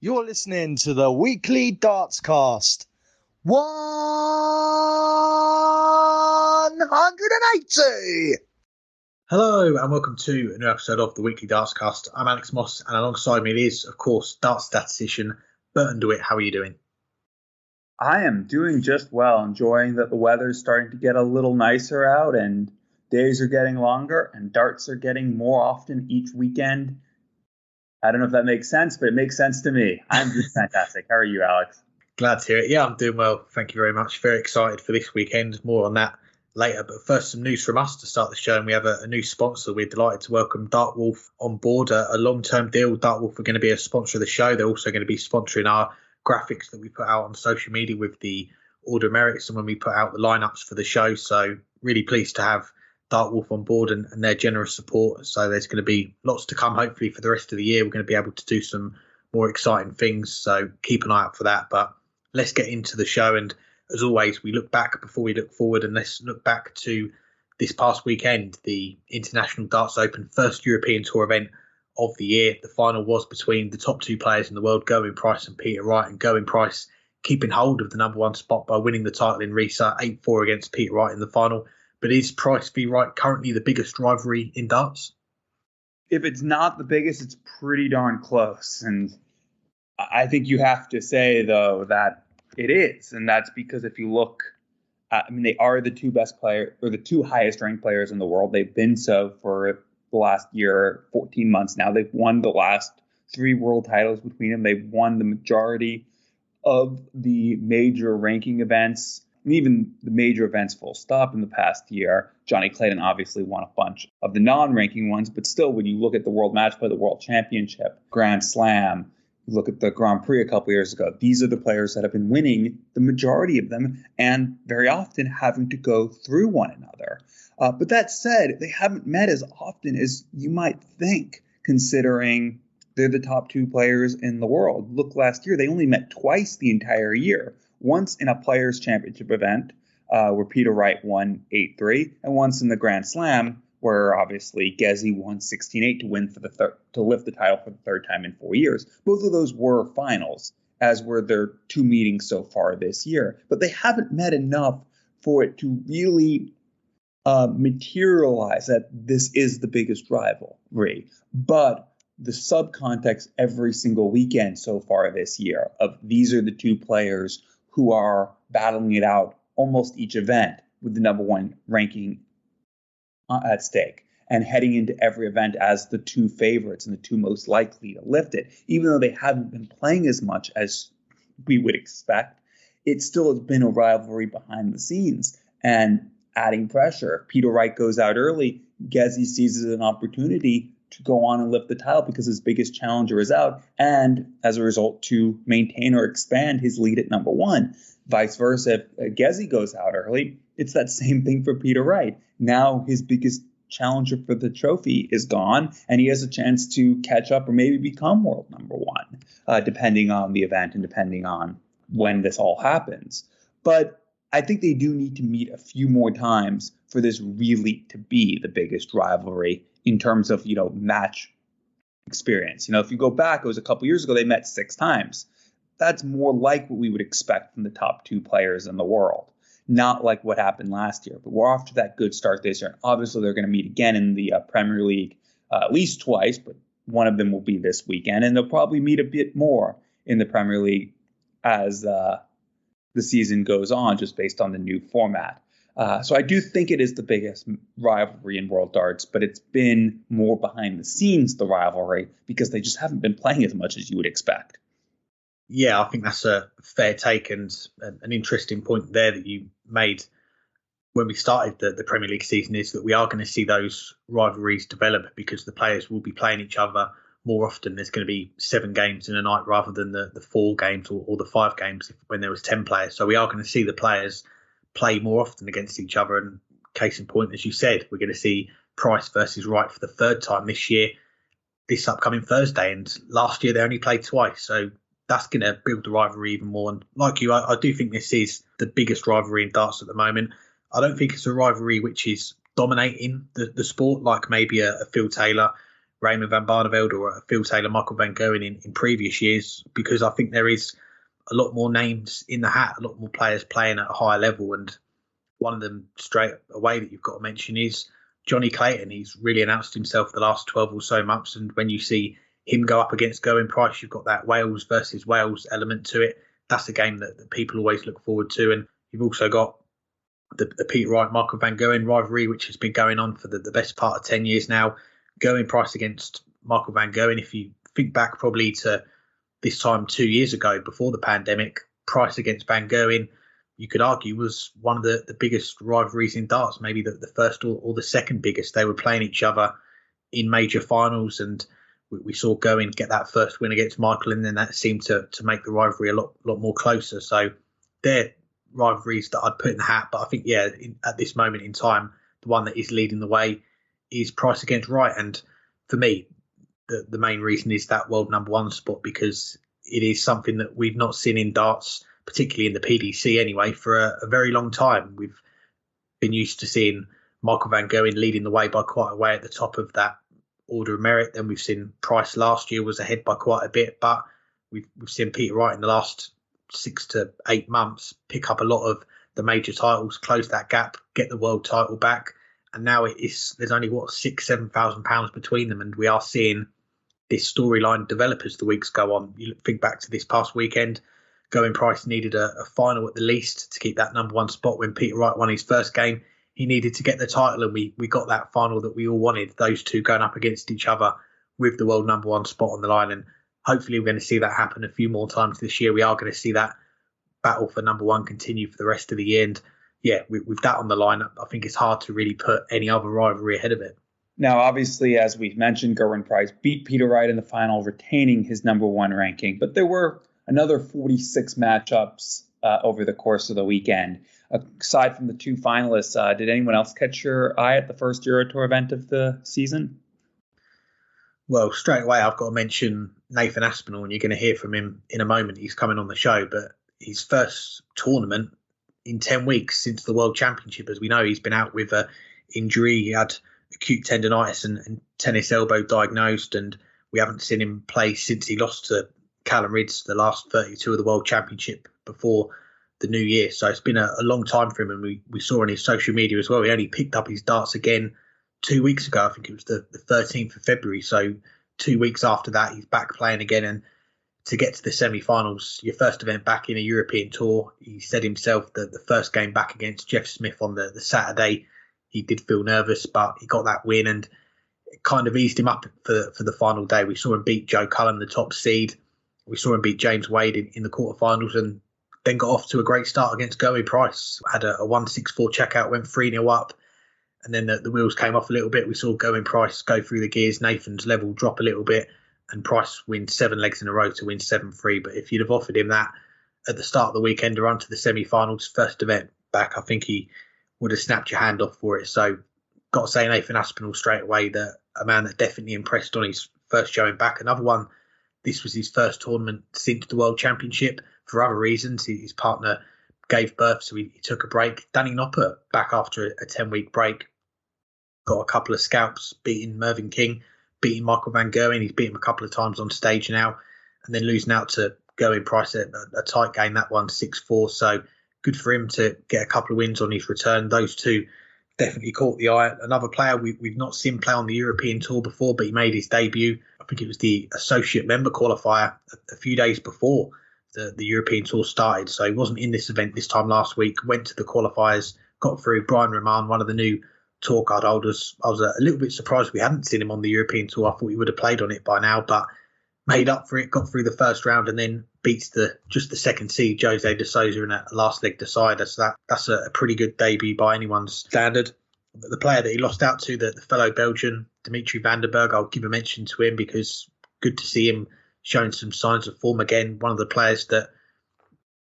You're listening to the weekly Dartscast. 180! Hello and welcome to a new episode of the weekly Dartscast. I'm Alex Moss and alongside me is, of course, Darts statistician Burton DeWitt. How are you doing? I am doing just well, enjoying that the weather's starting to get a little nicer out and days are getting longer and darts are getting more often each weekend. I don't know if that makes sense, but it makes sense to me. I'm doing fantastic. How are you, Alex? Glad to hear it. Yeah, I'm doing well. Thank you very much. Very excited for this weekend. More on that later. But first, some news from us to start the show. And we have a new sponsor. We're delighted to welcome Dartwolf on board, a long-term deal. Dartwolf are going to be a sponsor of the show. They're also going to be sponsoring our graphics that we put out on social media with the Order of Merits and when we put out the lineups for the show. So really pleased to have Dartwolf on board and their generous support. So there's going to be lots to come, hopefully, for the rest of the year. We're going to be able to do some more exciting things. So keep an eye out for that. But let's get into the show. And as always, we look back before we look forward. And let's look back to this past weekend, the International Darts Open, first European Tour event of the year. The final was between the top two players in the world, Gerwyn Price and Peter Wright. And Gerwyn Price keeping hold of the number one spot by winning the title in Riesa, 8-4 against Peter Wright in the final. But is Price v Wright currently the biggest rivalry in darts? If it's not the biggest, it's pretty darn close. And I think you have to say, though, that it is. And that's because if you look, they are the two best players or the two highest ranked players in the world. They've been so for the last year, 14 months now. They've won the last 3 world titles between them. They've won the majority of the major ranking events. And even the major events full stop in the past year. Johnny Clayton obviously won a bunch of the non-ranking ones, but still, when you look at the World Match Play, the World Championship, Grand Slam, you look at the Grand Prix a couple years ago, these are the players that have been winning the majority of them and very often having to go through one another. But that said, they haven't met as often as you might think, considering they're the top 2 players in the world. Look, last year, they only met twice the entire year. Once in a Players' Championship event where Peter Wright won 8-3, and once in the Grand Slam where obviously Gezi won 16-8 to win to lift the title for the 3rd time in 4 years. Both of those were finals, as were their 2 meetings so far this year. But they haven't met enough for it to really materialize that this is the biggest rivalry. But the subcontext every single weekend so far this year of these are the 2 players who are battling it out almost each event with the number 1 ranking at stake and heading into every event as the 2 favorites and the 2 most likely to lift it. Even though they haven't been playing as much as we would expect, it still has been a rivalry behind the scenes and adding pressure. If Peter Wright goes out early, Gezi seizes an opportunity to go on and lift the title because his biggest challenger is out, and as a result to maintain or expand his lead at number 1. Vice versa, if Gezi goes out early, it's that same thing for Peter Wright. Now his biggest challenger for the trophy is gone, and he has a chance to catch up or maybe become world number 1, depending on the event and depending on when this all happens. But I think they do need to meet a few more times for this really to be the biggest rivalry in terms of, match experience. If you go back, it was a couple years ago, they met 6 times. That's more like what we would expect from the top 2 players in the world, not like what happened last year. But we're off to that good start this year. And obviously, they're going to meet again in the Premier League at least twice, but one of them will be this weekend. And they'll probably meet a bit more in the Premier League as the season goes on, just based on the new format. So I do think it is the biggest rivalry in World Darts, but it's been more behind the scenes, the rivalry, because they just haven't been playing as much as you would expect. Yeah, I think that's a fair take and an interesting point there that you made when we started the Premier League season, is that we are going to see those rivalries develop because the players will be playing each other more often. There's going to be 7 games in a night rather than the 4 games or the 5 games when there was 10 players. So we are going to see the players play more often against each other. And case in point, as you said, we're going to see Price versus Wright for the 3rd time this year, this upcoming Thursday. And last year they only played twice. So that's going to build the rivalry even more. And like you, I do think this is the biggest rivalry in darts at the moment. I don't think it's a rivalry which is dominating the sport like maybe a Phil Taylor, Raymond van Barneveld or a Phil Taylor, Michael van Gerwen in previous years, because I think there is a lot more names in the hat, a lot more players playing at a higher level. And one of them straight away that you've got to mention is Johnny Clayton. He's really announced himself the last 12 or so months. And when you see him go up against Gerwyn Price, you've got that Wales versus Wales element to it. That's a game that people always look forward to. And you've also got the Peter Wright, Michael van Gerwen rivalry, which has been going on for the best part of 10 years now. Gerwyn Price against Michael van Gerwen, if you think back probably to this time 2 years ago before the pandemic, Price against van Gerwen, you could argue was one of the biggest rivalries in darts, maybe the first or the second biggest. They were playing each other in major finals, and we saw Gerwyn get that first win against Michael, and then that seemed to make the rivalry a lot more closer. So they're rivalries that I'd put in the hat, but I think, at this moment in time, the one that is leading the way is Price against Wright. And for me, the main reason is that world number one spot, because it is something that we've not seen in darts, particularly in the PDC anyway, for a very long time. We've been used to seeing Michael van Gerwen leading the way by quite a way at the top of that order of merit. Then we've seen Price last year was ahead by quite a bit, but we've seen Peter Wright in the last 6 to 8 months pick up a lot of the major titles, close that gap, get the world title back. And now there's only £6,000-7,000 between them, and we are seeing this storyline develop as the weeks go on. You think back to this past weekend, Gerwyn Price needed a final at the least to keep that number one spot. When Peter Wright won his first game, he needed to get the title, and we got that final that we all wanted, those two going up against each other with the world number one spot on the line. And hopefully we're going to see that happen a few more times this year. We are going to see that battle for number one continue for the rest of the year. And with that on the line, I think it's hard to really put any other rivalry ahead of it. Now, obviously, as we've mentioned, Gerwyn Price beat Peter Wright in the final, retaining his number one ranking. But there were another 46 matchups over the course of the weekend. Aside from the two finalists, did anyone else catch your eye at the first Euro Tour event of the season? Well, straight away, I've got to mention Nathan Aspinall, and you're going to hear from him in a moment. He's coming on the show, but his first tournament in 10 weeks since the World Championship. As we know, he's been out with an injury. He had acute tendonitis and tennis elbow diagnosed, and we haven't seen him play since he lost to Callum Ridds the last 32 of the World Championship before the new year. So it's been a long time for him, and we saw on his social media as well, he only picked up his darts again 2 weeks ago. I think it was the 13th of February. So 2 weeks after that, he's back playing again. And to get to the semi-finals, your first event back in a European tour, he said himself that the first game back against Jeff Smith on the Saturday, he did feel nervous, but he got that win, and it kind of eased him up for the final day. We saw him beat Joe Cullen, the top seed. We saw him beat James Wade in the quarterfinals, and then got off to a great start against Gerwyn Price. Had a 1-6-4 checkout, went 3-0 up, and then the wheels came off a little bit. We saw Gerwyn Price go through the gears, Nathan's level drop a little bit, and Price win 7 legs in a row to win 7-3. But if you'd have offered him that at the start of the weekend to run to the semi-finals, first event back, I think he would have snapped your hand off for it. So got to say Nathan Aspinall straight away, that a man that definitely impressed on his first showing back. Another one, this was his first tournament since the World Championship for other reasons. His partner gave birth, so he took a break. Danny Noppert back after a 10-week break, got a couple of scalps, beating Mervyn King, beating Michael van Gerwen. He's beaten him a couple of times on stage now, and then losing out to Gerwyn Price at a tight game, that one 6-4. So good for him to get a couple of wins on his return. Those two definitely caught the eye. Another player we've not seen play on the European Tour before, but he made his debut. I think it was the associate member qualifier a few days before the European Tour started. So he wasn't in this event this time last week, went to the qualifiers, got through. Brian Roman, one of the new tour card holders. I was a little bit surprised we hadn't seen him on the European Tour. I thought he would have played on it by now, but made up for it, got through the first round, and then beats the second seed, Jose de Souza, in a last leg decider. So that's a pretty good debut by anyone's standard. The player that he lost out to, the fellow Belgian, Dimitri van den Berg, I'll give a mention to him because good to see him showing some signs of form again. One of the players that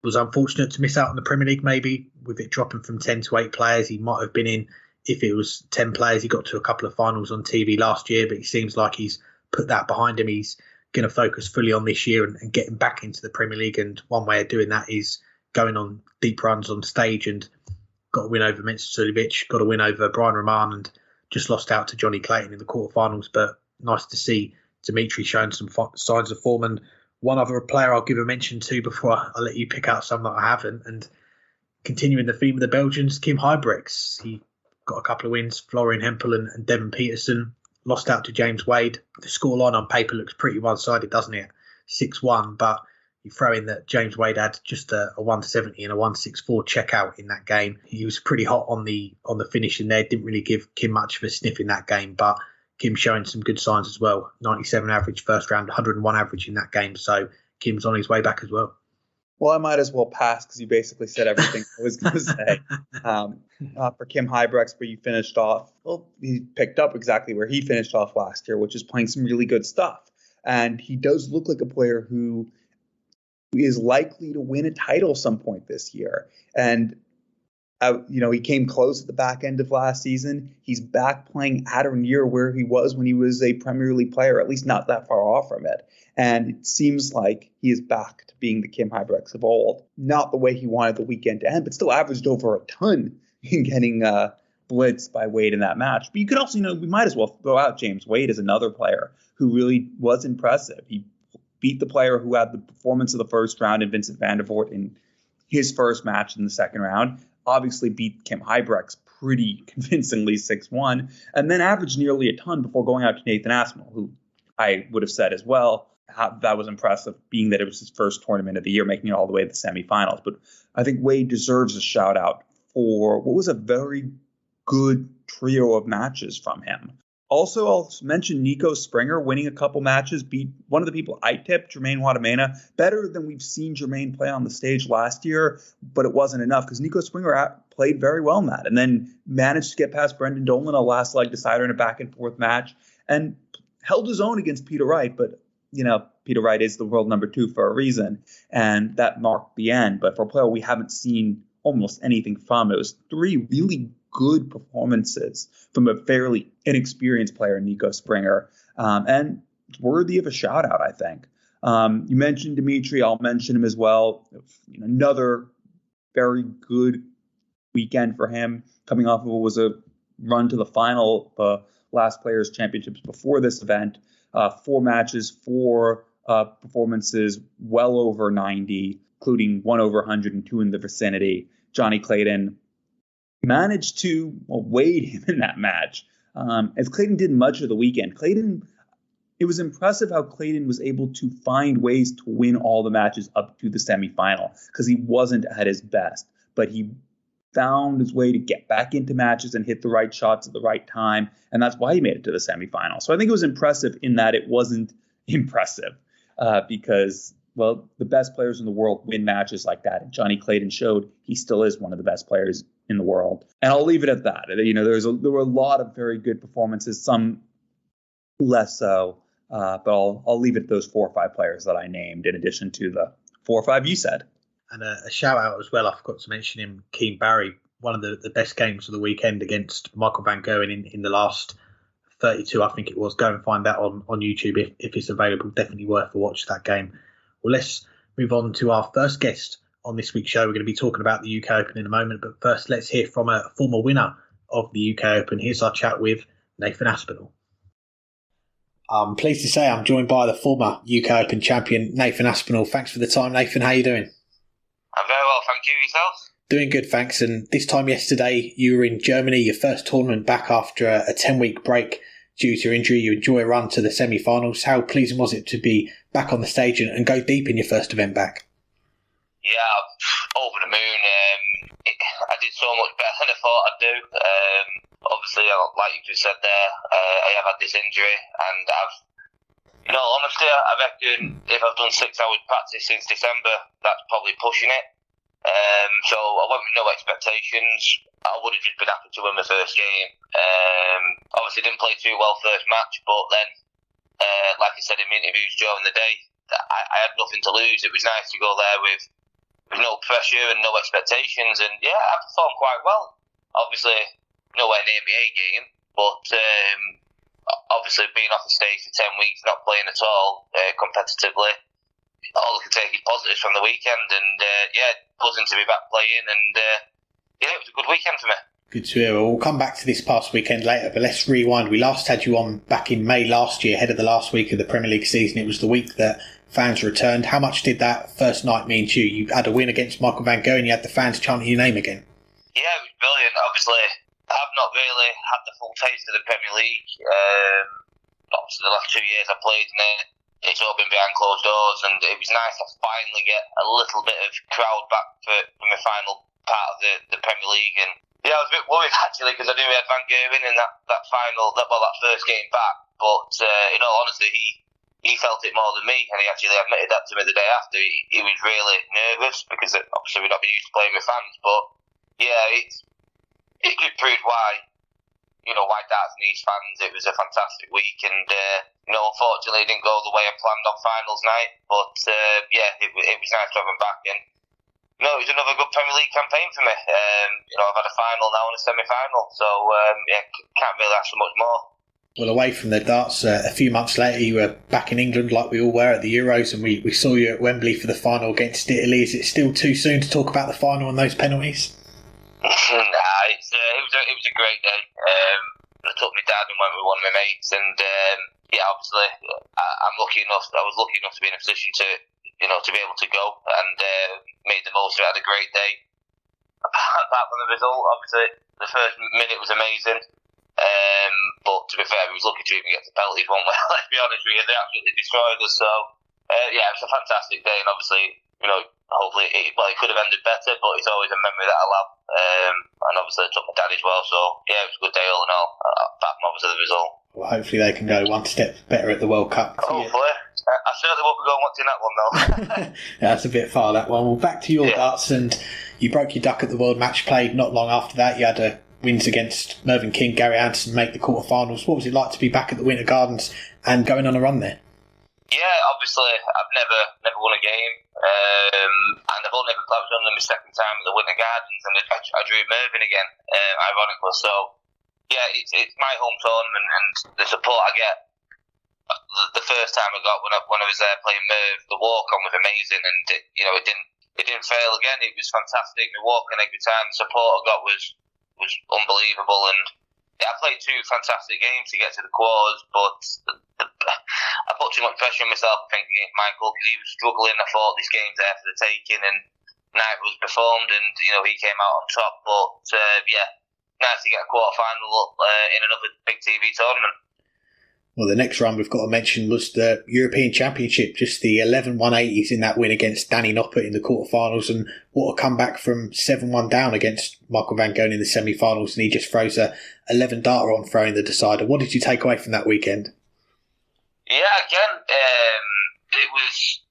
was unfortunate to miss out on the Premier League, maybe, with it dropping from 10 to 8 players. He might have been in, if it was 10 players. He got to a couple of finals on TV last year, but he seems like he's put that behind him. He's going to focus fully on this year and getting back into the Premier League. And one way of doing that is going on deep runs on stage, and got a win over Mensah Suljovic, got a win over Brian Roman, and just lost out to Johnny Clayton in the quarterfinals. But nice to see Dimitri showing some signs of form. And one other player I'll give a mention to before I let you pick out some that I haven't. And continuing the theme of the Belgians, Kim Huybrechts. He got a couple of wins, Florian Hempel and Devon Peterson. Lost out to James Wade. The scoreline on paper looks pretty one-sided, doesn't it? 6-1, but you throw in that James Wade had just a 170 and a 164 checkout in that game. He was pretty hot on the finish in there. Didn't really give Kim much of a sniff in that game, but Kim showing some good signs as well. 97 average first round, 101 average in that game. So Kim's on his way back as well. Well, I might as well pass because you basically said everything I was going to say. For Kim Huybrechts, where you finished off, well, he picked up exactly where he finished off last year, which is playing some really good stuff. And he does look like a player who is likely to win a title some point this year. And, he came close at the back end of last season. He's back playing at or near where he was when he was a Premier League player, at least not that far off from it. And it seems like he is back to being the Kim Huybrechts of old. Not the way he wanted the weekend to end, but still averaged over a ton in getting blitzed by Wade in that match. But you could also, we might as well throw out James Wade as another player who really was impressive. He beat the player who had the performance of the first round in Vincent van der Voort in his first match in the second round. Obviously beat Kim Huybrechts pretty convincingly 6-1, and then averaged nearly a ton before going out to Nathan Aspinall, who I would have said as well, that was impressive, being that it was his first tournament of the year, making it all the way to the semifinals. But I think Wade deserves a shout out for what was a very good trio of matches from him. Also, I'll mention Nico Springer winning a couple matches, beat one of the people I tipped, Jermaine Wadamena, better than we've seen Jermaine play on the stage last year, but it wasn't enough because Nico Springer played very well in that and then managed to get past Brendan Dolan, a last leg decider in a back and forth match, and held his own against Peter Wright. But, Peter Wright is the world number 2 for a reason, and that marked the end. But for a player we haven't seen almost anything from, it was 3 really good performances from a fairly inexperienced player, Nico Springer, and worthy of a shout out, I think. You mentioned Dimitri, I'll mention him as well. Another very good weekend for him, coming off of what was a run to the final, the last Players' Championships before this event. 4 matches, 4 performances, well over 90, including 1 over 100 and 2 in the vicinity. Johnny Clayton managed to wade him in that match, as Clayton did much of the weekend. It was impressive how Clayton was able to find ways to win all the matches up to the semifinal because he wasn't at his best, but he found his way to get back into matches and hit the right shots at the right time, and that's why he made it to the semifinal. So I think it was impressive in that it wasn't impressive because, well, the best players in the world win matches like that, and Johnny Clayton showed he still is one of the best players in the world. And I'll leave it at that. There were a lot of very good performances, some less so, but I'll leave it at those 4 or 5 players that I named, in addition to the 4 or 5 you said. And a shout out as well, I forgot to mention him, Keane Barry, one of the best games of the weekend against Michael Van Gerwen in the last 32, I think it was. Go and find that on YouTube if it's available. Definitely worth a watch, that game. Well, let's move on to our first guest on this week's show. We're going to be talking about the UK Open in a moment, but first let's hear from a former winner of the UK Open. Here's our chat with Nathan Aspinall. I'm pleased to say I'm joined by the former UK Open champion, Nathan Aspinall. Thanks for the time, Nathan. How are you doing? I'm very well, thank you. Yourself? Doing good, thanks. And this time yesterday, you were in Germany, your first tournament back after a 10-week break due to injury. You enjoy a run to the semi-finals. How pleasing was it to be back on the stage and go deep in your first event back? Yeah, over the moon. I did so much better than I thought I'd do. Obviously, like you just said there, I have had this injury, and in all honesty, I reckon if I've done 6 hours practice since December, that's probably pushing it. So I went with no expectations. I would have just been happy to win my first game. Obviously, didn't play too well first match, but then, like I said in my interviews during the day, I had nothing to lose. It was nice to go there with no pressure and no expectations, and yeah, I performed quite well. Obviously, nowhere near my A game, but obviously being off the stage for 10 weeks, not playing at all competitively, all I can take is positives from the weekend, and yeah, buzzing to be back playing, and yeah, it was a good weekend for me. Good to hear. We'll come back to this past weekend later, but let's rewind. We last had you on back in May last year, ahead of the last week of the Premier League season. It was the week that fans returned. How much did that first night mean to you? You had a win against Michael van Gerwen, you had the fans chanting your name again. Yeah, it was brilliant. Obviously, I've not really had the full taste of the Premier League. Obviously, the last 2 years I played in it, it's all been behind closed doors, and it was nice to finally get a little bit of crowd back for my final part of the Premier League. And yeah, I was a bit worried actually because I knew we had Van Gerwen in that first game back. But in all honesty, he felt it more than me, and he actually admitted that to me the day after. He was really nervous because obviously we've not been used to playing with fans. But yeah, it could prove why Darts needs fans. It was a fantastic week, and unfortunately it didn't go the way I planned on finals night. But it was nice to have him back. And it was another good Premier League campaign for me. I've had a final now and a semi-final, so can't really ask for much more. Well, away from the darts, a few months later you were back in England like we all were at the Euros, and we saw you at Wembley for the final against Italy. Is it still too soon to talk about the final and those penalties? Nah, it was a great day. I took my dad and went with one of my mates, and obviously I was lucky enough to be in a position to be able to go, and made the most of it. Had a great day. Apart from the result, obviously the first minute was amazing, but to be fair, we was lucky to even get the penalties one way. Let's be honest with you, they absolutely destroyed us. So it was a fantastic day, and obviously hopefully it could have ended better, but it's always a memory that I'll have. And obviously I took my dad as well, so yeah, it was a good day all in all, apart from obviously the result. Well, hopefully they can go one step better at the World Cup. Hopefully. I certainly won't be going watching that one though. That's a bit far, that one. Well, back to your darts, and you broke your duck at the World Match Play. Not long after that, you had wins against Mervyn King, Gary Anderson, make the quarterfinals. What was it like to be back at the Winter Gardens and going on a run there? Yeah, obviously I've never won a game, and I've only ever that was only my second time at the Winter Gardens, and I drew Mervyn again, ironically. So yeah, it's my home tournament, and the support I get. The first time I got when I was there playing Merv, the walk on was amazing, and it didn't fail again. It was fantastic. The walk on every time, the support I got was unbelievable, and I played two fantastic games to get to the quarters, but I put too much pressure on myself, I think, against Michael, because he was struggling. I thought this game's there for the taking, and neither was performed, and he came out on top. But nice to get a quarter final in another big TV tournament. Well, the next run we've got to mention was the European Championship, just the 11-180s in that win against Danny Noppert in the quarterfinals, and what a comeback from 7-1 down against Michael van Gerwen in the semi-finals, and he just throws a 11-darter on throwing the decider. What did you take away from that weekend? Yeah, again, it was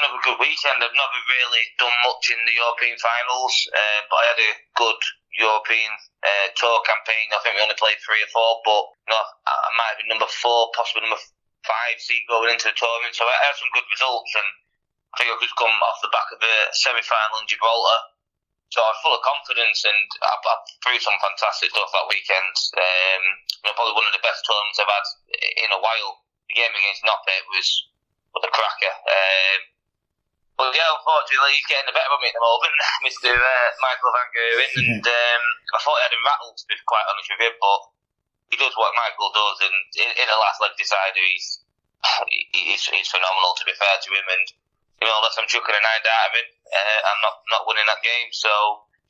another good weekend. I've never really done much in the European finals, but I had a good European tour campaign. I think we only played 3 or 4, but I might have been number 4, possibly number 5 seed going into the tournament. So I had some good results, and I think I could come off the back of a semi-final in Gibraltar. So I was full of confidence, and I threw some fantastic stuff that weekend. Probably one of the best tournaments I've had in a while. The game against Noppert was a cracker. But yeah, unfortunately, he's getting the better of me at the moment, Mr. Michael van Gerwen, and I thought I had him rattled, to be quite honest with you, but he does what Michael does, and in the last leg decider, he's phenomenal, to be fair to him, and unless I'm chucking a 9 out of him, I'm not winning that game. So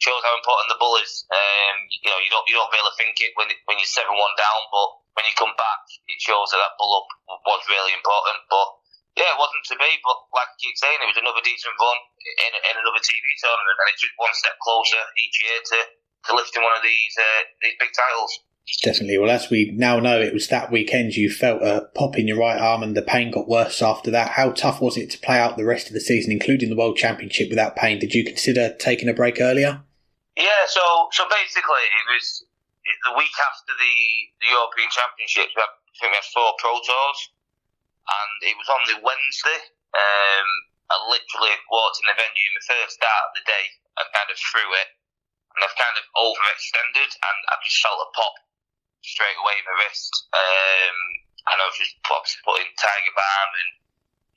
shows how important the bull is. You don't really think it when you're 7-1 down, but when you come back, it shows that bull up was really important. But yeah, it wasn't to be, but like I keep saying, it was another decent run in another TV tournament, and it's just one step closer each year to lifting one of these big titles. Definitely. Well, as we now know, it was that weekend you felt a pop in your right arm and the pain got worse after that. How tough was it to play out the rest of the season, including the World Championship, without pain? Did you consider taking a break earlier? Yeah, so basically it was the week after the European Championships. I think we had 4 Pro Tours, and it was on the Wednesday. I literally walked in the venue, my first start of the day, I kind of threw it, and I've kind of overextended, and I just felt a pop straight away in my wrist, and I was just obviously putting Tiger Balm and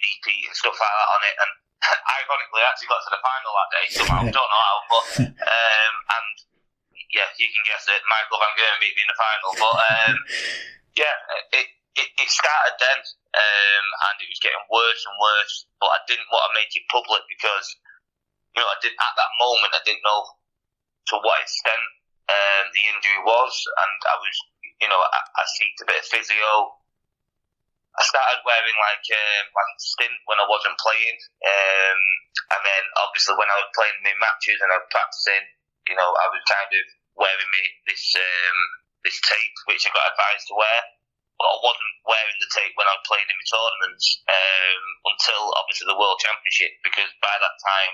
DP and stuff like that on it, and ironically I actually got to the final that day somehow, don't know how, but and you can guess it. Michael Van Gerwen beat me in the final. But it started then, and it was getting worse and worse. But I didn't want to make it public because, at that moment I didn't know to what extent the injury was, and I was, I seeked a bit of physio. I started wearing like a stint when I wasn't playing, and then obviously when I was playing in matches and I was practicing, I was kind of wearing this tape which I got advised to wear, but I wasn't wearing the tape when I was playing in my tournaments until obviously the World Championship, because by that time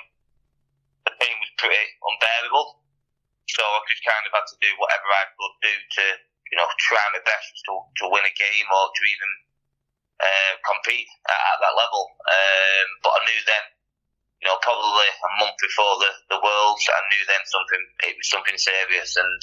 the pain was pretty unbearable, so I just kind of had to do whatever I could do to try my best to win a game or to even compete at that level. But I knew then, probably a month before the Worlds, I knew then it was something serious, and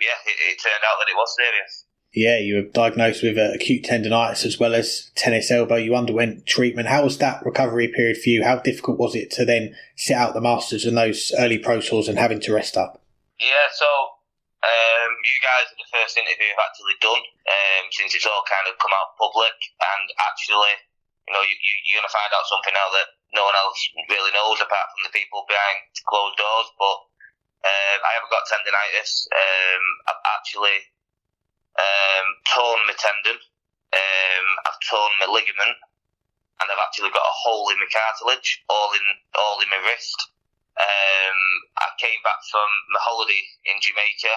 it turned out that it was serious. Yeah, you were diagnosed with acute tendonitis as well as tennis elbow. You underwent treatment. How was that recovery period for you? How difficult was it to then sit out the Masters and those early Pro Tours and having to rest up? Yeah, so you guys are the first interview I've actually done since it's all kind of come out public, and actually, you're going to find out something now that no one else really knows apart from the people behind closed doors. But I haven't got tendonitis. I've actually torn my tendon, I've torn my ligament, and I've actually got a hole in my cartilage, all in my wrist. I came back from my holiday in Jamaica,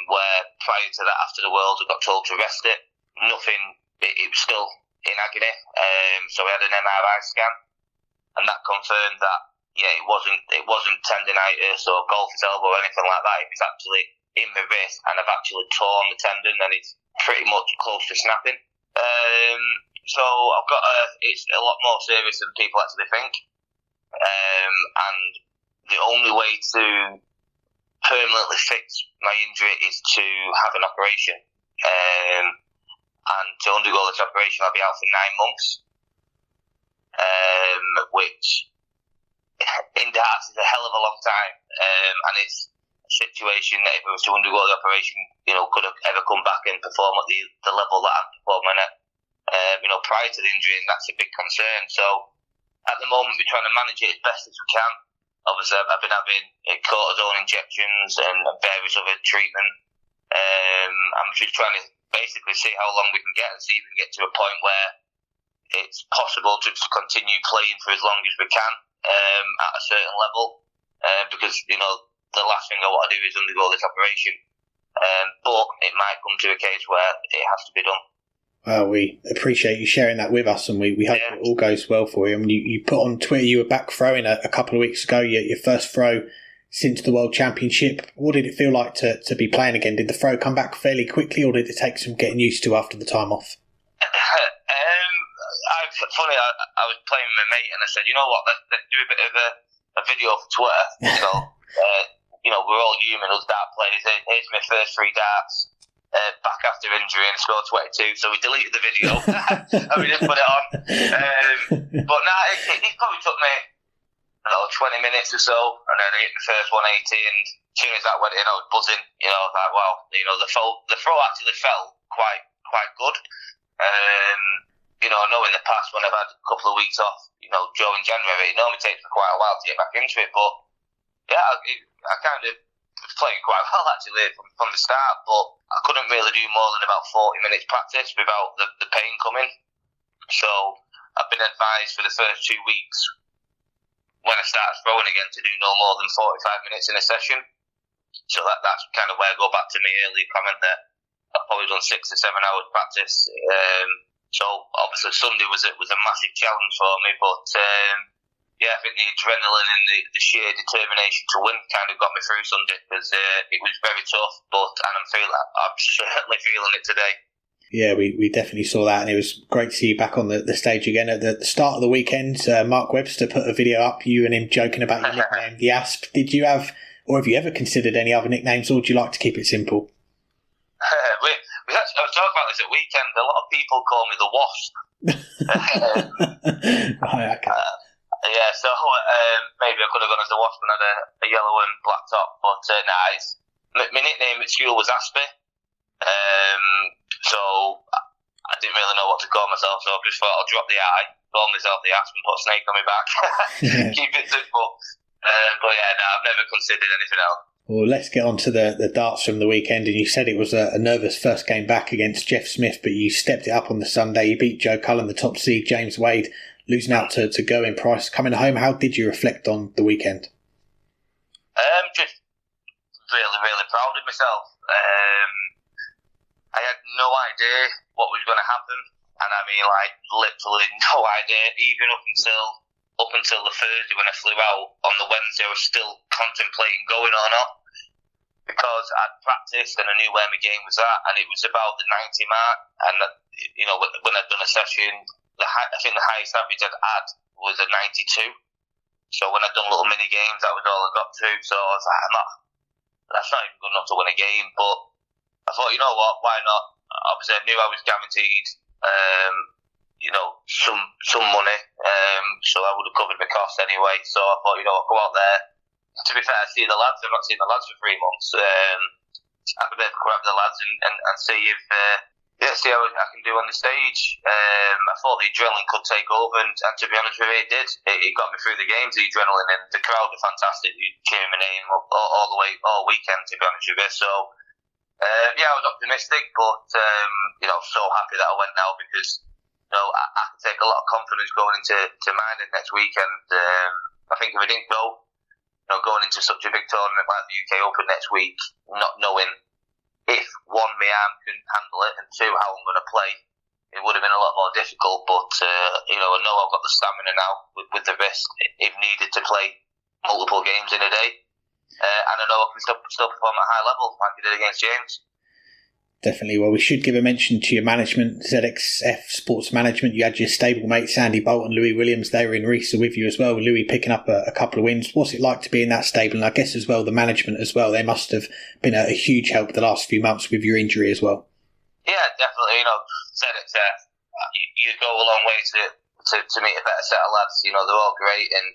where prior to that, after the World, I got told to rest it. Nothing, it was still in agony. So I had an MRI scan, and that confirmed that it wasn't tendonitis or golfer's elbow or anything like that. It was actually in my wrist, and I've actually torn the tendon, and it's pretty much close to snapping. So I've got it's a lot more serious than people actually think. And the only way to permanently fix my injury is to have an operation. And to undergo this operation, I'll be out for 9 months, which in darts is a hell of a long time. And it's a situation that if I was to undergo the operation, could have ever come back and perform at the level that I'm performing at, prior to the injury, and that's a big concern. So at the moment, we're trying to manage it as best as we can. Obviously, I've been having cortisone injections and various other treatment. I'm just trying to basically see how long we can get and see if we can get to a point where it's possible to continue playing for as long as we can at a certain level. Because, the last thing I want to do is undergo this operation. But it might come to a case where it has to be done. Well, we appreciate you sharing that with us, and we hope it all goes well for you. I mean, you put on Twitter you were back throwing a couple of weeks ago, your first throw since the World Championship. What did it feel like to be playing again? Did the throw come back fairly quickly, or did it take some getting used to after the time off? Funny, I was playing with my mate, and I said, you know what, let's do a bit of a video for Twitter. We're all human, us dart players. Here's my first 3 darts. Back after injury and scored 22, so we deleted the video and we just put it on. But it probably took me 20 minutes or so, and then I hit the first 180, and as soon as that went in, I was buzzing. I was like, wow, the throw actually felt quite good. I know in the past when I've had a couple of weeks off, during January, it normally takes me quite a while to get back into it, but I kind of was playing quite well actually from the start, but I couldn't really do more than about 40 minutes practice without the pain coming. So I've been advised for the first 2 weeks when I start throwing again to do no more than 45 minutes in a session. So that's kind of where I go back to my earlier comment that I've probably done 6 to 7 hours practice. So obviously Sunday was a massive challenge for me, but I think the adrenaline and the sheer determination to win kind of got me through Sunday, because it was very tough, I'm certainly feeling it today. Yeah, we definitely saw that, and it was great to see you back on the stage again. At the start of the weekend, Mark Webster put a video up, you and him joking about your nickname, the Asp. Did you have, or have you ever considered any other nicknames, or would you like to keep it simple? I was talking about this at weekend. A lot of people call me the Wasp. Right, okay. Yeah, so maybe I could have gone as the Wasp and had a yellow and black top, but my nickname at school was Aspie, so I didn't really know what to call myself, so I just thought I'll drop the I, call myself the Asp and put Snake on my back, keep it simple. But yeah, no, I've never considered anything else. Well, let's get on to the darts from the weekend. And you said it was a nervous first game back against Jeff Smith, but you stepped it up on the Sunday. You beat Joe Cullen, the top seed, James Wade, losing out to Gerwyn Price. Coming home, how did you reflect on the weekend? Just really, really proud of myself. I had no idea what was going to happen, and I mean, like, literally no idea. Even up until the Thursday when I flew out, on the Wednesday I was still contemplating going or not, because I'd practiced and I knew where my game was at, and it was about the 90 mark. And you know, when I'd done a session, I think the highest average I'd had was a 92. So when I'd done little mini games, that was all I got to. So I was like, that's not even good enough to win a game. But I thought, you know what, why not? Obviously, I knew I was guaranteed, some money. So I would have covered my costs anyway. So I thought, you know what, go out there. To be fair, I see the lads. I've not seen the lads for 3 months. I could maybe grab the lads and see if see how I can do on the stage. I thought the adrenaline could take over, and to be honest with you, it did. It got me through the games, the adrenaline, and the crowd were fantastic. You cheering my name all the way, all weekend, to be honest with you. So, I was optimistic, but, so happy that I went now, because, I can take a lot of confidence going into Minded next week, and I think if I didn't go, going into such a big tournament like the UK Open next week, not knowing if, one, my arm couldn't handle it, and two, how I'm going to play, it would have been a lot more difficult. But, I know I've got the stamina now with the wrist, if needed, to play multiple games in a day. And I know I can still perform at a high level like I did against James. Definitely. Well, we should give a mention to your management, ZXF.stops Management. You had your stablemate, Sandy Bolt and Louis Williams. They were in Riesa with you as well. Louis picking up a couple of wins. What's it like to be in that stable? And I guess as well, the management as well. They must have been a huge help the last few months with your injury as well. Yeah, definitely. ZXF, you go a long way to meet a better set of lads. They're all great. And,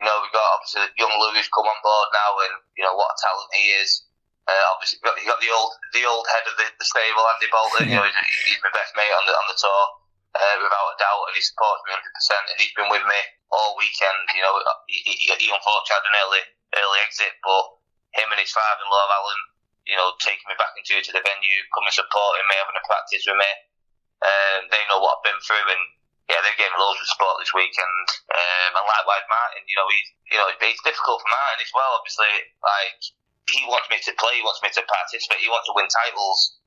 we've got obviously young Louis come on board now, and, what a talent he is. Obviously, you got the old head of the stable, Andy Bolton. He's my best mate on the tour, without a doubt, and he supports me 100%. And he's been with me all weekend. He unfortunately had an early exit, but him and his father-in-law Alan, taking me back into the venue, coming supporting me, having a practice with me. They know what I've been through, and they gave me loads of support this weekend. And likewise, Martin. It's difficult for Martin as well. Obviously, he wants me to play, he wants me to participate, he wants to win titles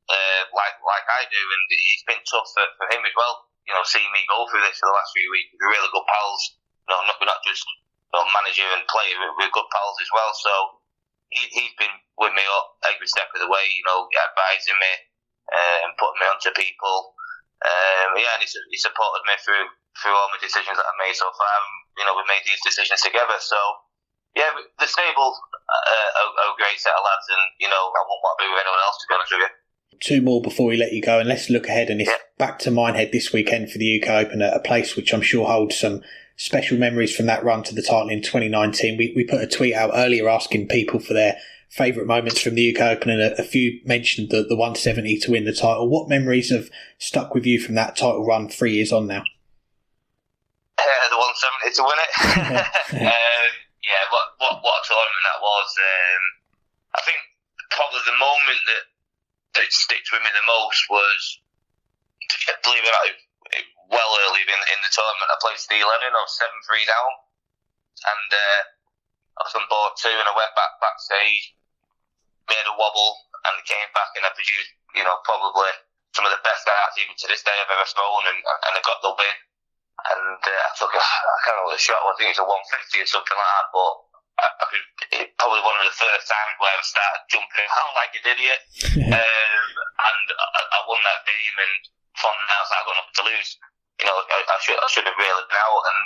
like I do, and it's been tough for him as well. Seeing me go through this for the last few weeks. We're really good pals. We're not just manager and player, we're good pals as well. So he's been with me up every step of the way. Advising me and putting me onto people. And he supported me through all my decisions that I've made so far. We made these decisions together. So. Yeah, the stable are a great set of lads, and I won't want to be with anyone else, to be honest with you. 2 more before we let you go, and let's look ahead. And it's back to Minehead this weekend for the UK Open, a place which I'm sure holds some special memories from that run to the title in 2019. We put a tweet out earlier asking people for their favourite moments from the UK Open, and a few mentioned the 170 to win the title. What memories have stuck with you from that title run 3 years on now? The 170 to win it. What a tournament that was. I think probably the moment that sticks with me the most was, believe it or not, well early in the tournament, I played Steve Lennon. I was 7-3 down, and I was on board 2, and I went backstage, made a wobble, and came back, and I produced, probably some of the best darts even to this day I've ever thrown, and I got the win. And I took I can't remember what the shot was. I think it was a 150 or something like that. But it probably one of the first times where I started jumping around like an idiot. And I won that game, and from now I got nothing to lose. I should have really been out, and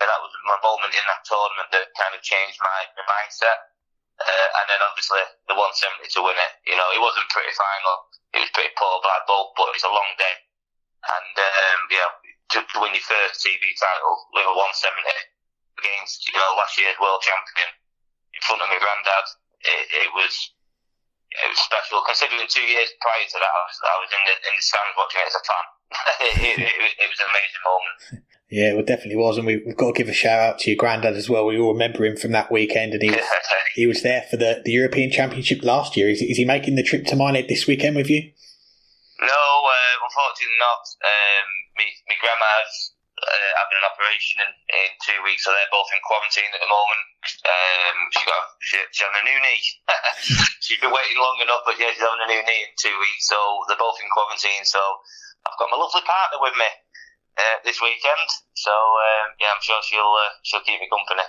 that was my moment in that tournament that kind of changed my mindset. And then obviously the 170 to win it. It wasn't pretty final. It was pretty poor by both, but it was a long day. And to win your first TV title with a 170, against last year's world champion in front of my granddad. It was special. Considering 2 years prior to that, I was in the stands watching it as a fan. it was an amazing moment. Yeah, it definitely was, and we've got to give a shout out to your granddad as well. We all remember him from that weekend, and he was there for the European Championship last year. Is he making the trip to Minehead this weekend with you? No, unfortunately not. My grandma's having an operation in 2 weeks, so they're both in quarantine at the moment. She's having a new knee. She's been waiting long enough, but yeah, she's having a new knee in 2 weeks, so they're both in quarantine. So I've got my lovely partner with me this weekend, so I'm sure she'll keep me company.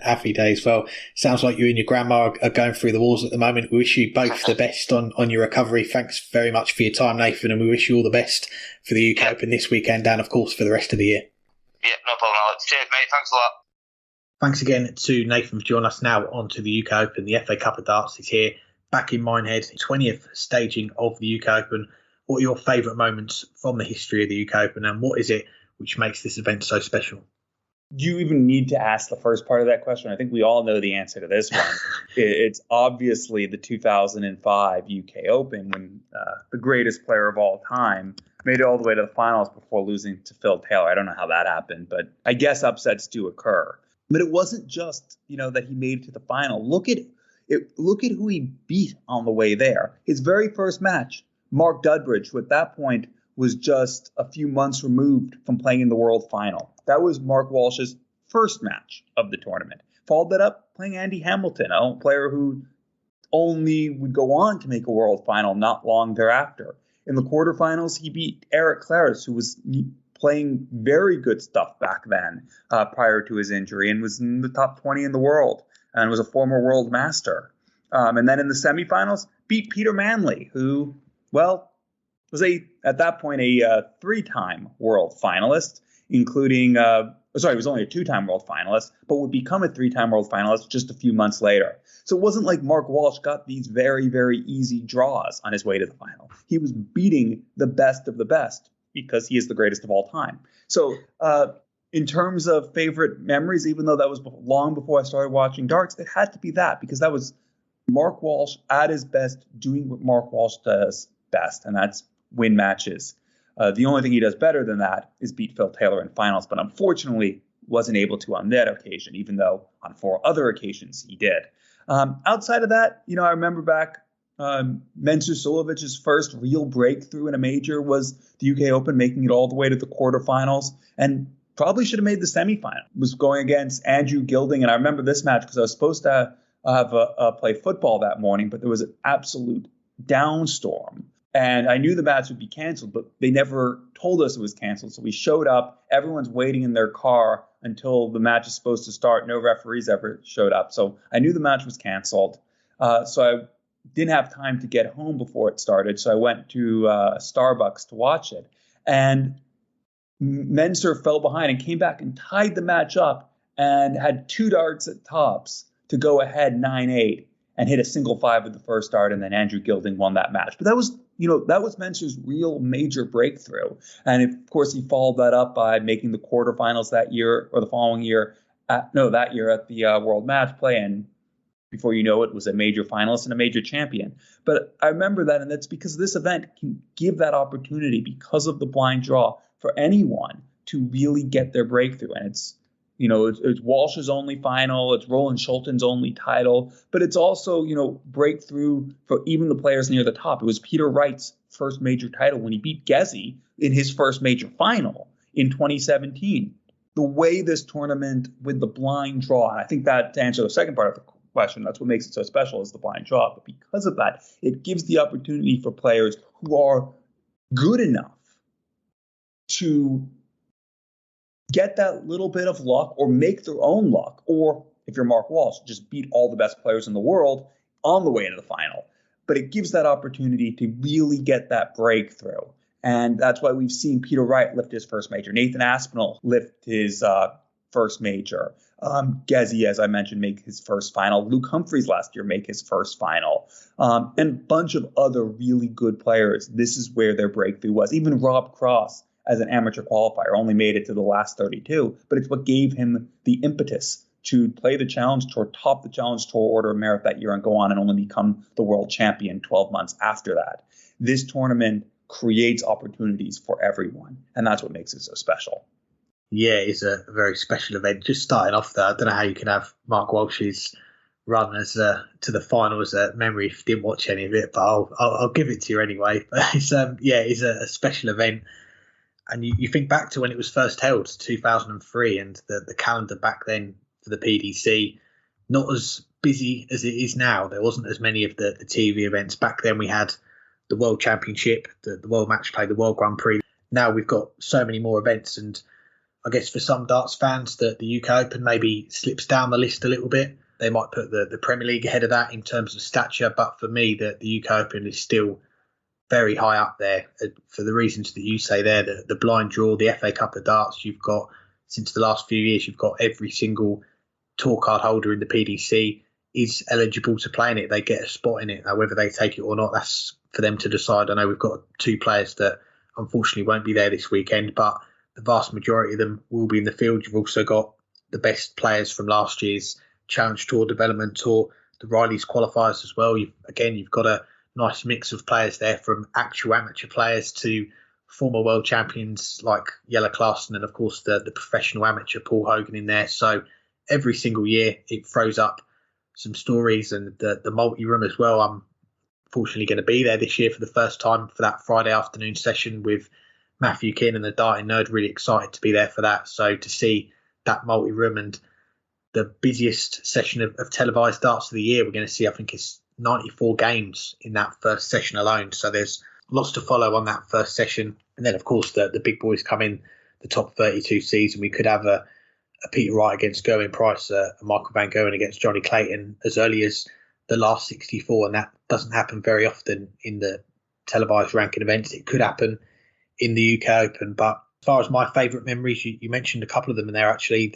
Happy days. Well, sounds like you and your grandma are going through the wars at the moment. We wish you both the best on your recovery. Thanks very much for your time, Nathan, and we wish you all the best for the UK Open this weekend and, of course, for the rest of the year. Yeah, no problem, Alex. Cheers, mate. Thanks a lot. Thanks again to Nathan for joining us. Now on to the UK Open. The FA Cup of Darts is here, back in Minehead, 20th staging of the UK Open. What are your favourite moments from the history of the UK Open, and what is it which makes this event so special? Do you even need to ask the first part of that question? I think we all know the answer to this one. It's obviously the 2005 UK Open, when the greatest player of all time made it all the way to the finals before losing to Phil Taylor. I don't know how that happened, but I guess upsets do occur. But it wasn't just, that he made it to the final. Look at who he beat on the way there. His very first match, Mark Dudbridge, who at that point was just a few months removed from playing in the World Final. That was Mark Walsh's first match of the tournament. Followed that up playing Andy Hamilton, a player who only would go on to make a World Final not long thereafter. In the quarterfinals, he beat Eric Claris, who was playing very good stuff back then prior to his injury and was in the top 20 in the world and was a former world master. And then in the semifinals, beat Peter Manley, who, was at that point a three-time world finalist, including, he was only a two-time world finalist, but would become a three-time world finalist just a few months later. So it wasn't like Mark Walsh got these very, very easy draws on his way to the final. He was beating the best of the best because he is the greatest of all time. So in terms of favorite memories, even though that was long before I started watching darts, it had to be that, because that was Mark Walsh at his best, doing what Mark Walsh does best, and that's win matches. The only thing he does better than that is beat Phil Taylor in finals, but unfortunately wasn't able to on that occasion, even though on 4 other occasions he did. Outside of that, I remember back Mensur Suljović's first real breakthrough in a major was the UK Open, making it all the way to the quarterfinals, and probably should have made the semifinal. Was going against Andrew Gilding, and I remember this match because I was supposed to have play football that morning, but there was an absolute downstorm. And I knew the match would be canceled, but they never told us it was canceled. So we showed up. Everyone's waiting in their car until the match is supposed to start. No referees ever showed up. So I knew the match was canceled. So I didn't have time to get home before it started. So I went to Starbucks to watch it. And Mensur fell behind and came back and tied the match up and had 2 darts at tops to go ahead 9-8 and hit a single 5 at the first dart. And then Andrew Gilding won that match. But that was Mensur's real major breakthrough. And of course, he followed that up by making the quarterfinals that year, or the following year, that year at the World Match Play. And before you know it, was a major finalist and a major champion. But I remember that, and that's because this event can give that opportunity, because of the blind draw, for anyone to really get their breakthrough. And it's Walsh's only final, it's Roland Schulten's only title, but it's also, breakthrough for even the players near the top. It was Peter Wright's first major title when he beat Gezi in his first major final in 2017. The way this tournament with the blind draw, and I think that to answer the second part of the question, that's what makes it so special, is the blind draw. But because of that, it gives the opportunity for players who are good enough to get that little bit of luck or make their own luck, or if you're Mark Walsh, just beat all the best players in the world on the way to the final. But it gives that opportunity to really get that breakthrough. And that's why we've seen Peter Wright lift his first major, Nathan Aspinall lift his first major, Gezi, as I mentioned, make his first final, Luke Humphreys last year make his first final, and a bunch of other really good players. This is where their breakthrough was. Even Rob Cross as an amateur qualifier, only made it to the last 32, but it's what gave him the impetus to play the Challenge Tour, top the Challenge Tour Order of Merit that year, and go on and only become the world champion 12 months after that. This tournament creates opportunities for everyone, and that's what makes it so special. Yeah, it's a very special event. Just starting off there, I don't know how you can have Mark Walsh's run as to the final as a memory if you didn't watch any of it, but I'll give it to you anyway. But it's it's a special event, and you think back to when it was first held, 2003, and the calendar back then for the PDC, not as busy as it is now. There wasn't as many of the TV events back then. We had the World Championship, the World Match Play, the World Grand Prix. Now we've got so many more events, and I guess for some darts fans, the UK Open maybe slips down the list a little bit. They might put the Premier League ahead of that in terms of stature, but for me, the UK Open is still very high up there for the reasons that you say there. The blind draw, the FA Cup of Darts, you've got, since the last few years, you've got every single tour card holder in the PDC is eligible to play in it. They get a spot in it. Now, whether they take it or not, that's for them to decide. I know we've got 2 players that unfortunately won't be there this weekend, but the vast majority of them will be in the field. You've also got the best players from last year's Challenge Tour, Development Tour, the Riley's qualifiers as well. You've got a nice mix of players there, from actual amateur players to former world champions like Jelle Klaassen, and of course the professional amateur Paul Hogan in there. So every single year it throws up some stories, and the multi-room as well. I'm fortunately going to be there this year for the first time for that Friday afternoon session with Matthew Keane and the Darting Nerd. Really excited to be there for that. So to see that multi-room and the busiest session of televised darts of the year, we're going to see, I think it's 94 games in that first session alone. So there's lots to follow on that first session. And then, of course, the big boys come in, the top 32 seeds, and we could have a Peter Wright against Gerwyn Price, a Michael Van Gerwen against Johnny Clayton as early as the last 64. And that doesn't happen very often in the televised ranking events. It could happen in the UK Open. But as far as my favourite memories, you mentioned a couple of them in there, actually.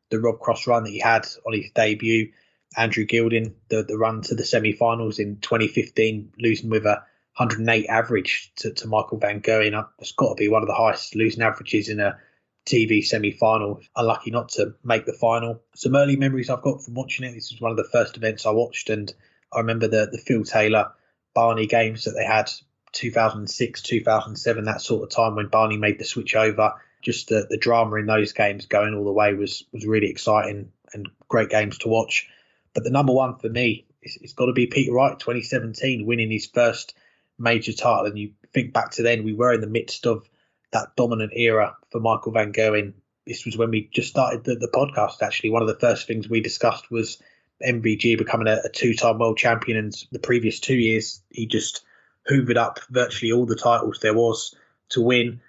The Rob Cross run that he had on his debut, Andrew Gilding, the run to the semi-finals in 2015, losing with a 108 average to Michael Van Gerwen. It's got to be one of the highest losing averages in a TV semi-final. Unlucky not to make the final. Some early memories I've got from watching it. This was one of the first events I watched, and I remember the Phil Taylor Barney games that they had 2006, 2007, that sort of time when Barney made the switch over. Just the drama in those games going all the way was really exciting and great games to watch. But the number one for me, it's got to be Peter Wright, 2017, winning his first major title. And you think back to then, we were in the midst of that dominant era for Michael Van Gerwen. This was when we just started the podcast, actually. One of the first things we discussed was MVG becoming a 2-time world champion. And the previous 2 years, he just hoovered up virtually all the titles there was to win.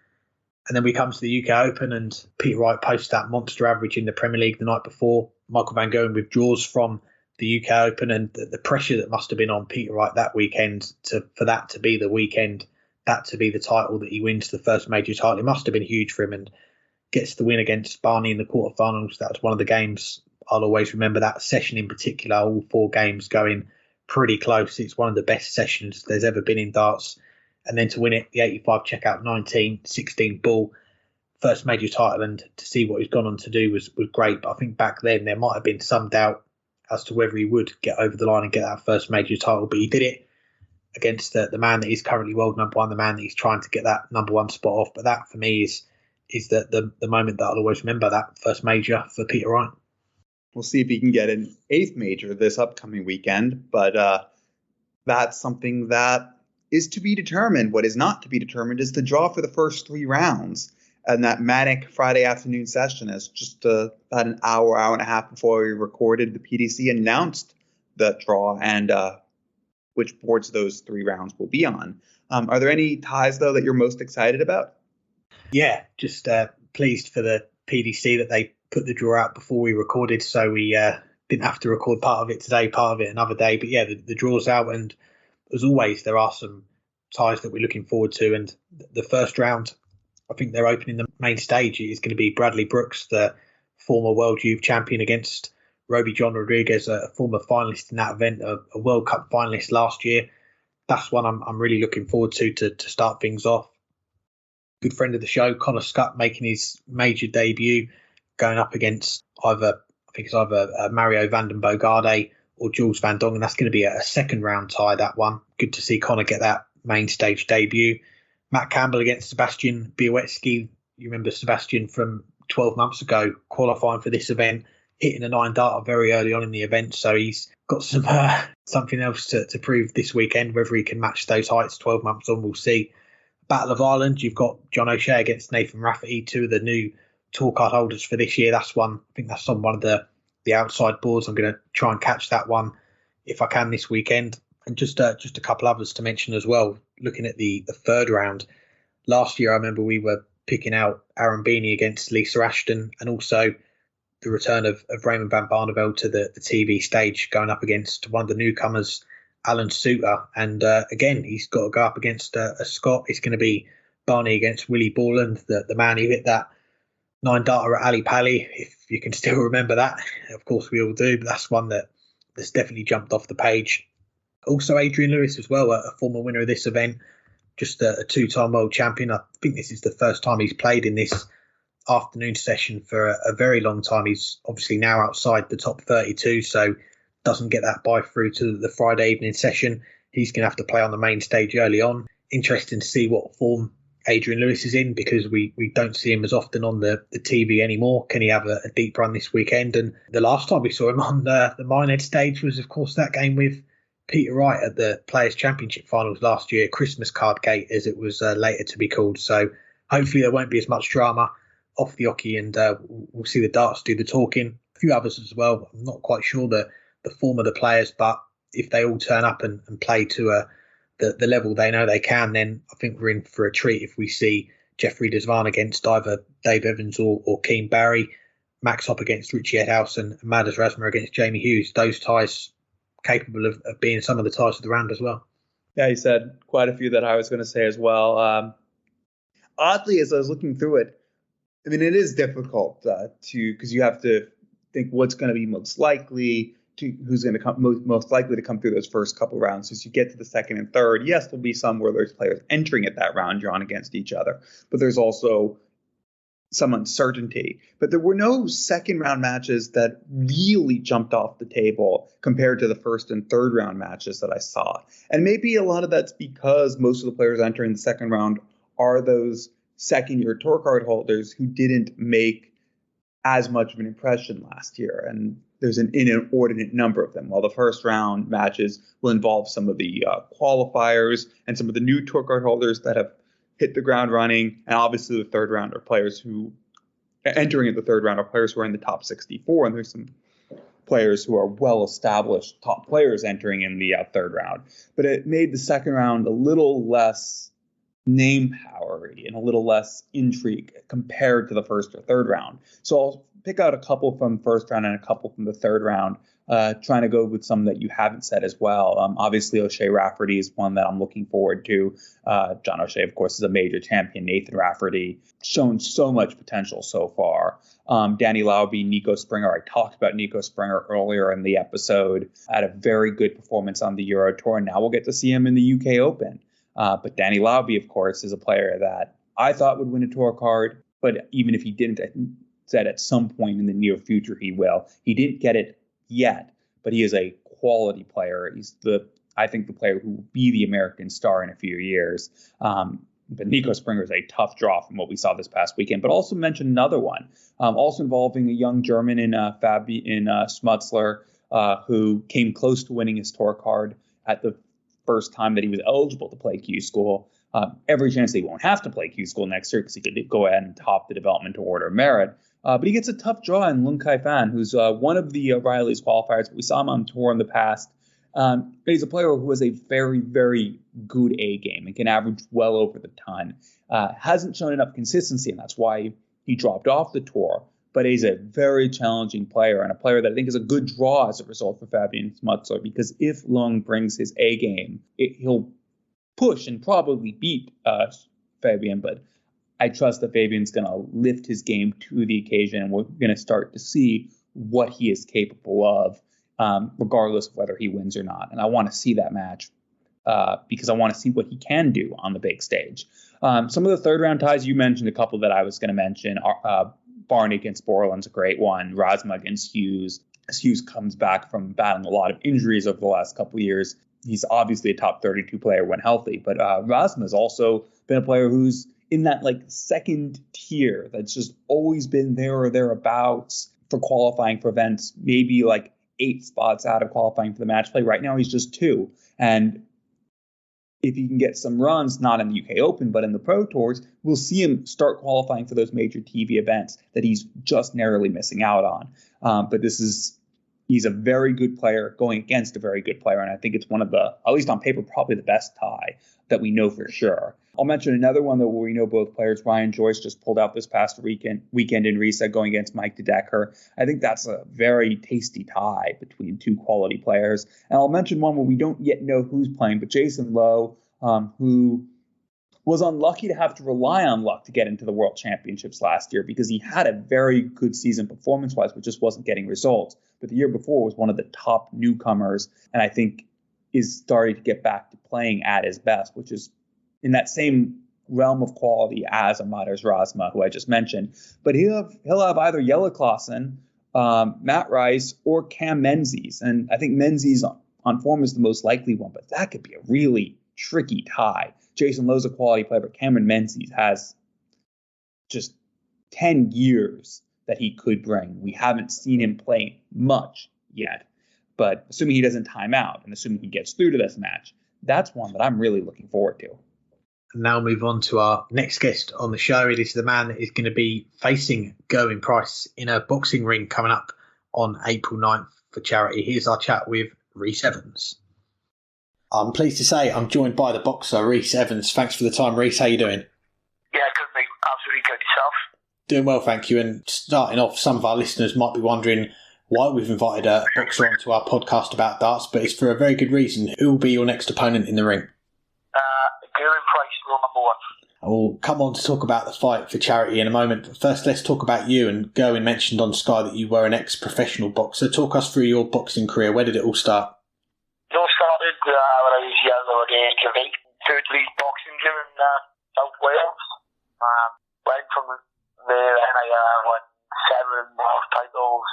And then we come to the UK Open, and Peter Wright posts that monster average in the Premier League the night before. Michael Van Gerwen withdraws from the UK Open, and the pressure that must have been on Peter Wright that weekend for that to be the weekend, that to be the title that he wins, the first major title. It must have been huge for him, and gets the win against Barney in the quarterfinals. That was one of the games I'll always remember, that session in particular, all 4 games going pretty close. It's one of the best sessions there's ever been in darts. And then to win it, the 85 checkout 19-16 ball, first major title, and to see what he's gone on to do was great. But I think back then there might have been some doubt as to whether he would get over the line and get that first major title. But he did it against the man that is currently world number one, the man that he's trying to get that number one spot off. But that for me is the moment that I'll always remember, that first major for Peter Wright. We'll see if he can get an 8th major this upcoming weekend. But that's something that is to be determined. What is not to be determined is the draw for the first 3 rounds. And that manic Friday afternoon session is just about an hour and a half before we recorded, the PDC announced the draw and which boards those 3 rounds will be on. Are there any ties, though, that you're most excited about? Yeah, just pleased for the PDC that they put the draw out before we recorded, so we didn't have to record part of it today, part of it another day. But yeah, the draw's out, and as always, there are some ties that we're looking forward to. And the first round, I think they're opening the main stage. It is going to be Bradley Brooks, the former world youth champion, against Roby John Rodriguez, a former finalist in that event, a World Cup finalist last year. That's one I'm really looking forward to start things off. good friend of the show, Connor Scutt, making his major debut, going up against either Mario van den Bogarde or Jules Van Dongen. That's going to be a second round tie, that one. Good to see Connor get that main stage debut. Matt Campbell against Sebastian Białecki. You remember Sebastian from 12 months ago qualifying for this event, hitting a 9-darter very early on in the event. So he's got some something else to prove this weekend. Whether he can match those heights 12 months on, we'll see. Battle of Ireland, you've got John O'Shea against Nathan Rafferty, two of the new tour card holders for this year. That's one. I think that's on one of the outside boards. I'm going to try and catch that one if I can this weekend. And just a couple others to mention as well. Looking at the third round, last year I remember we were picking out Aaron Beeney against Lisa Ashton, and also the return of Raymond van Barneveld to the TV stage, going up against one of the newcomers, Alan Suter. And again, he's got to go up against a Scot. It's going to be Barney against Willie Borland, the man who hit that 9-darter at Ali Pali, if you can still remember that. Of course we all do, but that's one that's definitely jumped off the page. Also Adrian Lewis as well, a former winner of this event, just a two-time world champion. I think this is the first time he's played in this afternoon session for a very long time. He's obviously now outside the top 32, so doesn't get that bye through to the Friday evening session. He's going to have to play on the main stage early on. Interesting to see what form Adrian Lewis is in, because we don't see him as often on the TV anymore. Can he have a deep run this weekend? And the last time we saw him on the Minehead stage was, of course, that game with Peter Wright at the Players' Championship finals last year, Christmas Card Gate, as it was later to be called. So hopefully there won't be as much drama off the oche, and we'll see the darts do the talking. A few others as well. I'm not quite sure the form of the players, but if they all turn up and play to the level they know they can, then I think we're in for a treat if we see Jeffrey Desvan against either Dave Evans or Keane Barry, Max Hopp against Richie Edhouse, and Madas Razma against Jamie Hughes. Those ties capable of being some of the ties of the round as well. Yeah, you said quite a few that I was going to say as well. Oddly, as I was looking through it, I mean, it is difficult because you have to think what's going to be most likely, who's going to come most likely to come through those first couple rounds. As you get to the second and third, yes, there'll be some where there's players entering at that round drawn against each other, but there's also some uncertainty. But there were no second round matches that really jumped off the table compared to the first and third round matches that I saw. And maybe a lot of that's because most of the players entering the second round are those second-year tour card holders who didn't make as much of an impression last year. And there's an inordinate number of them. While the first round matches will involve some of the qualifiers and some of the new tour card holders that have hit the ground running. And obviously the third round are players who entering at the third round are players who are in the top 64. And there's some players who are well-established top players entering in the third round. But it made the second round a little less name powery and a little less intrigue compared to the first or third round. So I'll pick out a couple from first round and a couple from the third round, trying to go with some that you haven't said as well. Obviously, O'Shea Rafferty is one that I'm looking forward to. John O'Shea, of course, is a major champion. Nathan Rafferty, shown so much potential so far. Danny Lauby, Nico Springer. I talked about Nico Springer earlier in the episode. Had a very good performance on the Euro Tour, and now we'll get to see him in the UK Open. But Danny Lauby, of course, is a player that I thought would win a tour card. But even if he didn't, I said at some point in the near future he will. He didn't get it yet, but he is a quality player. He's I think the player who will be the American star in a few years. But Nico Springer is a tough draw from what we saw this past weekend. But also mention another one, also involving a young German in Smutzler, who came close to winning his tour card at the first time that he was eligible to play Q School. Every chance that he won't have to play Q School next year because he could go ahead and top the developmental order of merit. But he gets a tough draw in Lung Kai Fan, who's one of the Riley's qualifiers. We saw him on tour in the past. But he's a player who has a very, very good A game and can average well over the ton. Hasn't shown enough consistency, and that's why he dropped off the tour. But he's a very challenging player, and a player that I think is a good draw as a result for Fabian Smutzler, because if Lung brings his A game, he'll push and probably beat Fabian, but I trust that Fabian's going to lift his game to the occasion, and we're going to start to see what he is capable of, regardless of whether he wins or not. And I want to see that match because I want to see what he can do on the big stage. Some of the third round ties, you mentioned a couple that I was going to mention. Barney against Borland's a great one. Rasma against Hughes. As Hughes comes back from battling a lot of injuries over the last couple of years, he's obviously a top 32 player when healthy. But Rasma's also been a player who's in that like second tier that's just always been there or thereabouts for qualifying for events, maybe like 8 spots out of qualifying for the match play. Right now, he's just 2. And if he can get some runs, not in the UK Open, but in the Pro Tours, we'll see him start qualifying for those major TV events that he's just narrowly missing out on. But he's a very good player going against a very good player. And I think it's one of the, at least on paper, probably the best tie that we know for sure. I'll mention another one that we know both players. Ryan Joyce just pulled out this past weekend in Riesa going against Mike DeDecker. I think that's a very tasty tie between 2 quality players. And I'll mention one where we don't yet know who's playing, but Jason Lowe, who was unlucky to have to rely on luck to get into the World Championships last year because he had a very good season performance-wise, but just wasn't getting results. But the year before was one of the top newcomers, and I think is starting to get back to playing at his best, which is in that same realm of quality as Amaders Rasma, who I just mentioned. But he'll have either Jelle Clausen, Matt Rice, or Cam Menzies. And I think Menzies on form is the most likely one, but that could be a really tricky tie. Jason Lowe's a quality player, but Cameron Menzies has just 10 years that he could bring. We haven't seen him play much yet, but assuming he doesn't time out and assuming he gets through to this match, that's one that I'm really looking forward to. And now move on to our next guest on the show. It is the man that is going to be facing Gerwyn Price in a boxing ring coming up on April 9th for charity. Here's our chat with Rhys Evans. I'm pleased to say I'm joined by the boxer, Rhys Evans. Thanks for the time, Rhys. How you doing? Yeah, good, mate. Absolutely good. Yourself? Doing well, thank you. And starting off, some of our listeners might be wondering why we've invited a boxer onto our podcast about darts, but it's for a very good reason. Who will be your next opponent in the ring? Gerwyn Price, rule number 1. We'll come on to talk about the fight for charity in a moment. But first, let's talk about you. And Gerwyn mentioned on Sky that you were an ex-professional boxer. Talk us through your boxing career. Where did it all start? It all started when I was young, at the age of 8. Third league boxing gym in South Wales. Went from there and I won 7 world titles,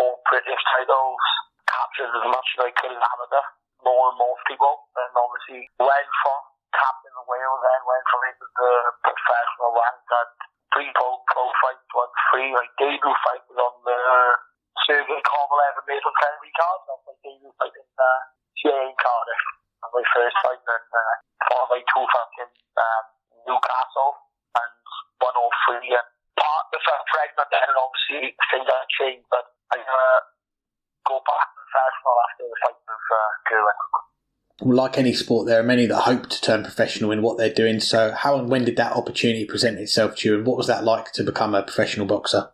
4 British titles, captured as much as I could as amateur, more and more people, and obviously went from captain of Wales, then went from into the professional rank, had 3 pro fights, won 3. My debut fight was on the Sergei Kovalev and Maple Kennedy card. That was my debut fight in CA in Cardiff. And my first fight, and followed by 2 fights in Newcastle, and 103. And part of the pregnant then, and obviously things that changed, but I'm going to go back professional after the fight with Gerwyn. Well, like any sport, there are many that hope to turn professional in what they're doing. So how and when did that opportunity present itself to you, and what was that like to become a professional boxer?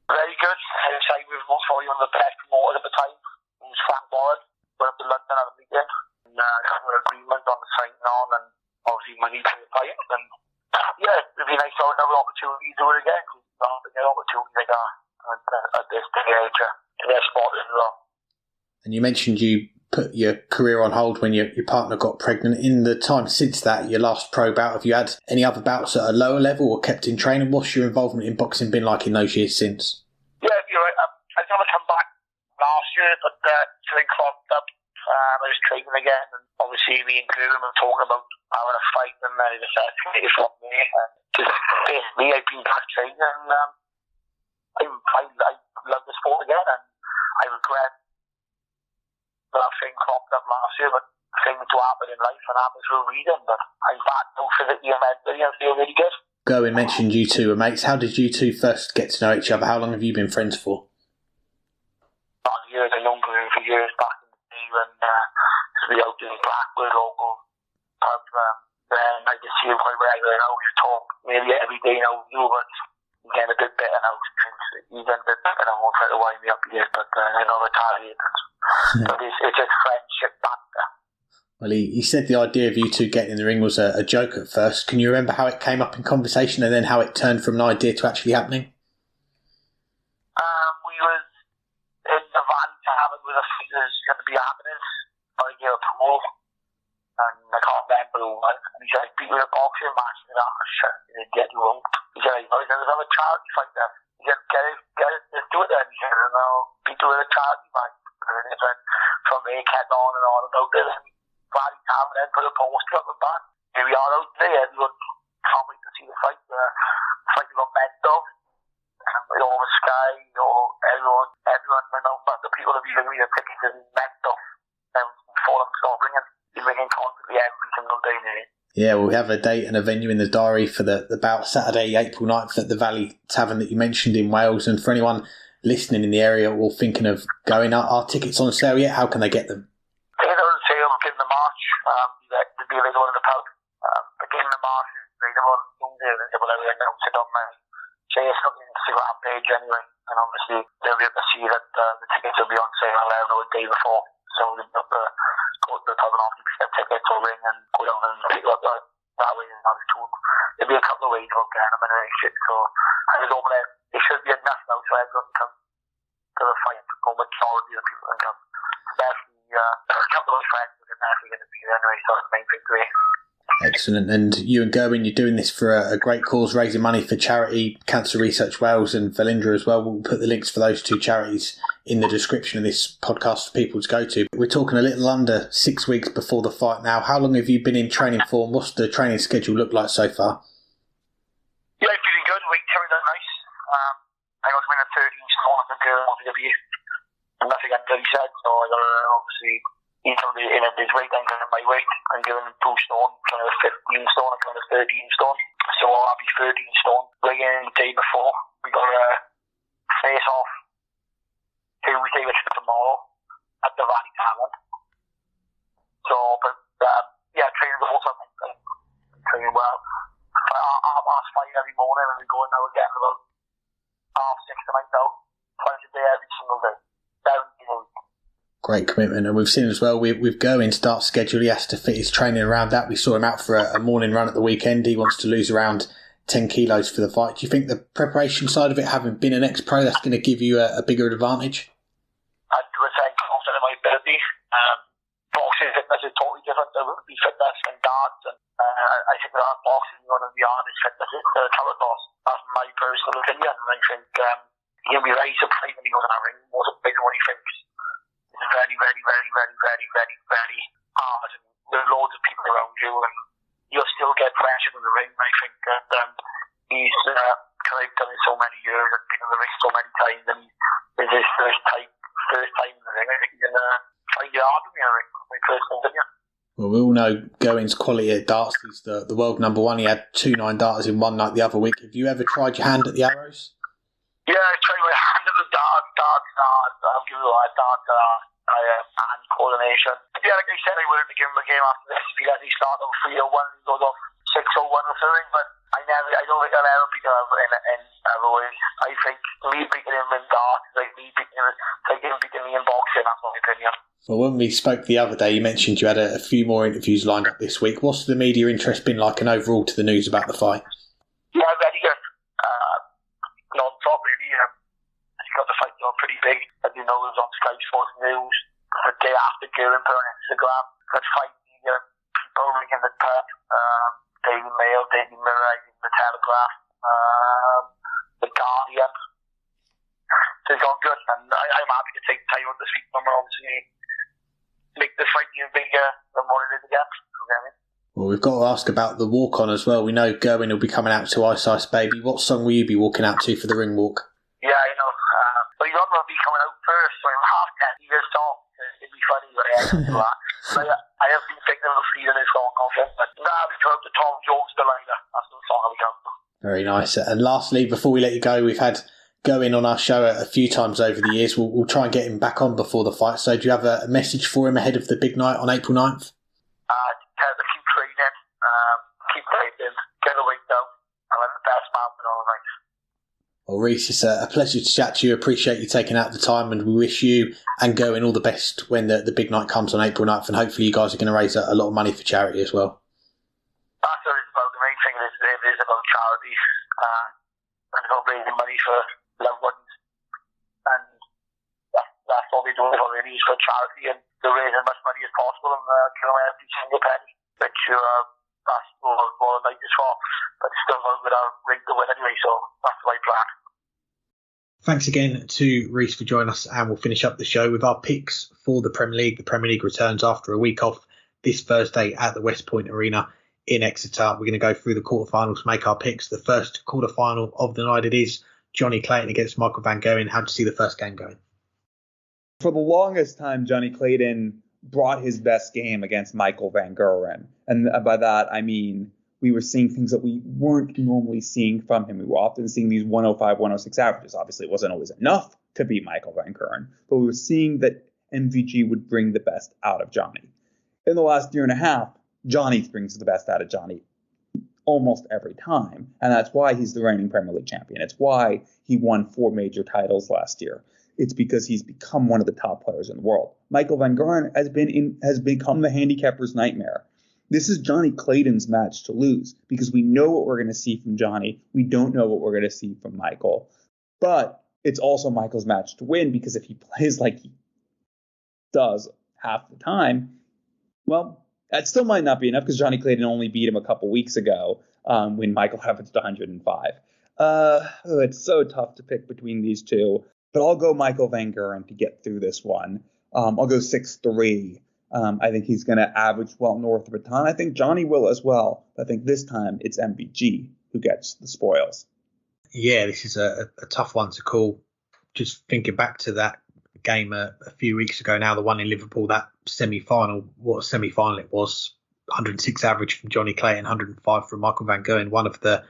Very good. I was like with most probably one of the best promoters at the time. It was Frank Warren. Went up to London at a meeting and got an agreement on the signing on, and obviously money for the fight. And yeah, it'd be nice to have another opportunity to do it again. Because you don't get opportunities like that at this day and age in their sport as well. And you mentioned you put your career on hold when your partner got pregnant. In the time since that, your last pro bout, have you had any other bouts at a lower level or kept in training? What's your involvement in boxing been like in those years since? Yeah, you're right. I never come back last year, but something cropped up. I was training again, and obviously me and Gerwyn were talking about having a fight, and then it just escalated from there. And just basically, I've been back training, and I love the sport again, and I regret that thing cropped up last year, but things do happen in life and happens for a reason. But I'm back now physically and mentally, and feel really good. Gerwyn mentioned you two were mates. How did you two first get to know each other? How long have you been friends for? Years. I've known Gerwyn for years back in the day when we out in Blackwood, local pub. Then I just see him quite regularly now. We talk maybe every day now, but he's getting a bit better now. He's getting a bit better now. I won't try to wind me up here, but I know retaliate. But it's just friendship banter. Well, he said the idea of you two getting in the ring was a joke at first. Can you remember how it came up in conversation and then how it turned from an idea to actually happening? We was in the van to have it with a few going to be happening. I get a pool. and I can't remember who won. And he said, beat with a boxing match. And I said, shit, you didn't you won't. He said, let's have a charity fight then. He said, get it, let's do it then. He said, no, beat with a charity fight. And he said, from there, kept on and on about this. And Barry Tam then put a poster up and back. Here we are out there, everyone can't wait to see the fight. The fight got mental. All the sky, everyone went out, but the people that be giving me the tickets is mental. Before them start ringing, you're ringing constantly every single day nearly. Yeah, well, we have a date and a venue in the diary for the bout Saturday, April 9th at the Valley Tavern that you mentioned in Wales. And for anyone listening in the area or thinking of going, are tickets on sale yet? How can they get them? Tickets are on sale beginning of March. They'll be available in the pub. Beginning of March is available. They will announce it on my Instagram page anyway. And obviously they'll be able to see that the tickets will be on sale. I'll let them know the day before. So they'll be able to go to the pub and obviously get tickets or ring and go down and pick up that way. And there'll be a couple of ways of getting them in a shit. So I was over there. It should be enough now so everyone can come to the fight. Or majority of the people can come. Especially a couple of my friends who are definitely going to be there anyway. So that's the main thing to me. Excellent. And you and Gerwyn, you're doing this for a great cause, raising money for charity, Cancer Research Wales and Velindre as well. We'll put the links for those two charities in the description of this podcast for people to go to. We're talking a little under 6 weeks before the fight now. How long have you been in training for? What's the training schedule look like so far? Yeah, it's feeling good. Weight carried out nice. I got to win a 13 stone at the DeWitt. Nothing under he said, so I got to obviously eat in his weight and kind of my weight. I'm giving 2 stone, kind of 15 stone and kind of 13 stone. So I'll be 13 stone. Weighing the day before, we got a face off Tuesday, which is tomorrow, at the Valley Tavern. So, but yeah, training the whole time. I'm training well. I'm past 5 every morning and we go now again about 6:30 tonight now. Twice a day, every single day. 7 days a week. Great commitment. And we've seen as well with Gerwyn's start schedule, he has to fit his training around that. We saw him out for a morning run at the weekend. He wants to lose around 10 kilos for the fight. Do you think the preparation side of it, having been an ex-pro, that's going to give you a bigger advantage? 100% confident in my ability. Boxing fitness is totally different to rugby fitness and darts. And I think that boxing is one of the hardest fitness to come across. That's my personal opinion. And I think he'll be very surprised when he goes in that ring. More surprised than what he thinks. It's very, very, very, very, very, very, very hard. And there are loads of people around you, and you'll still get pressure in the ring. I think that he's I've done it so many years and been in the ring so many times, and this is his first time in the ring. I think he's gonna find it hard with me in the ring. My personal opinion. Well, we all know Gerwyn's quality at darts. He's the world number one. He had 2 9-darters in one night the other week. Have you ever tried your hand at the arrows? Yeah, I tried my hand at the darts. I'll give you a darts. Hand coordination. Yeah, like I said, I wouldn't give him a game after this if he let me start on 3-0-1 and goes off 6-0-1 or something, but I don't think I'll ever beat him in other ways. I think me beating him in darts is like me beating me in boxing, that's my opinion. Well, when we spoke the other day, you mentioned you had a few more interviews lined up this week. What's the media interest been like and overall to the news about the fight? Yeah, very good. Non-stop, really. Got the fight on pretty big. As you know, it was on Sky Sports News the day after Gerwyn put on Instagram. Got fight media, people ringing the pub, Daily Mail, Daily Mirror, the Telegraph, the Guardian. So it's gone good, and I'm happy to take time out to speak to them and obviously make the fight even bigger than what it is again. Well, we've got to ask about the walk-on as well. We know Gerwyn will be coming out to Ice Ice Baby. What song will you be walking out to for the ring walk? Yeah, I know. But he's not going to be coming out first, so I'm half 10 years song. It'd be funny, but I haven't done that. But I have been thinking of feeling this song off him. But we come out to Tom Jones Delilah. That's the song we come to. Very nice. And lastly, before we let you go, we've had Gerwyn on our show a few times over the years. We'll try and get him back on before the fight. So do you have a message for him ahead of the big night on April 9th? Keep training, keep fighting, get the weight down, and I'm the best man in all the night. Well, Rhys, it's a pleasure to chat to you. Appreciate you taking out the time, and we wish you and Gerwyn all the best when the big night comes on April 9th, and hopefully you guys are going to raise a lot of money for charity as well. That's what it's about. The main thing is about charity, and about raising money for loved ones, and that's all all they do for really is for charity, and they raise as much money as possible and give away every single penny, which that's all the night is for. But it's still not going to ring to win anyway, so that's the right plan. Thanks again to Rhys for joining us, and we'll finish up the show with our picks for the Premier League. The Premier League returns after a week off this Thursday at the West Point Arena in Exeter. We're going to go through the quarterfinals, make our picks. The first quarterfinal of the night, it is Johnny Clayton against Michael Van Gerwen. How do you see the first game going? For the longest time, Johnny Clayton brought his best game against Michael Van Gerwen. And by that, I mean we were seeing things that we weren't normally seeing from him. We were often seeing these 105, 106 averages. Obviously, it wasn't always enough to beat Michael Van Gerwen, but we were seeing that MVG would bring the best out of Johnny. In the last year and a half, Johnny brings the best out of Johnny almost every time. And that's why he's the reigning Premier League champion. It's why he won 4 major titles last year. It's because he's become one of the top players in the world. Michael Van Gerwen has become the handicapper's nightmare. This is Johnny Clayton's match to lose because we know what we're going to see from Johnny. We don't know what we're going to see from Michael. But it's also Michael's match to win because if he plays like he does half the time, well, that still might not be enough because Johnny Clayton only beat him a couple weeks ago when Michael averaged 105. It's so tough to pick between these two. But I'll go Michael Van Gerwen to get through this one. I'll go 6-3. I think he's going to average well north of a ton. I think Johnny will as well. I think this time it's MVG who gets the spoils. Yeah, this is a tough one to call. Just thinking back to that game a few weeks ago now, the one in Liverpool, that semi-final, what a semi-final it was. 106 average from Johnny Clayton, 105 from Michael Van Gerwen, one of the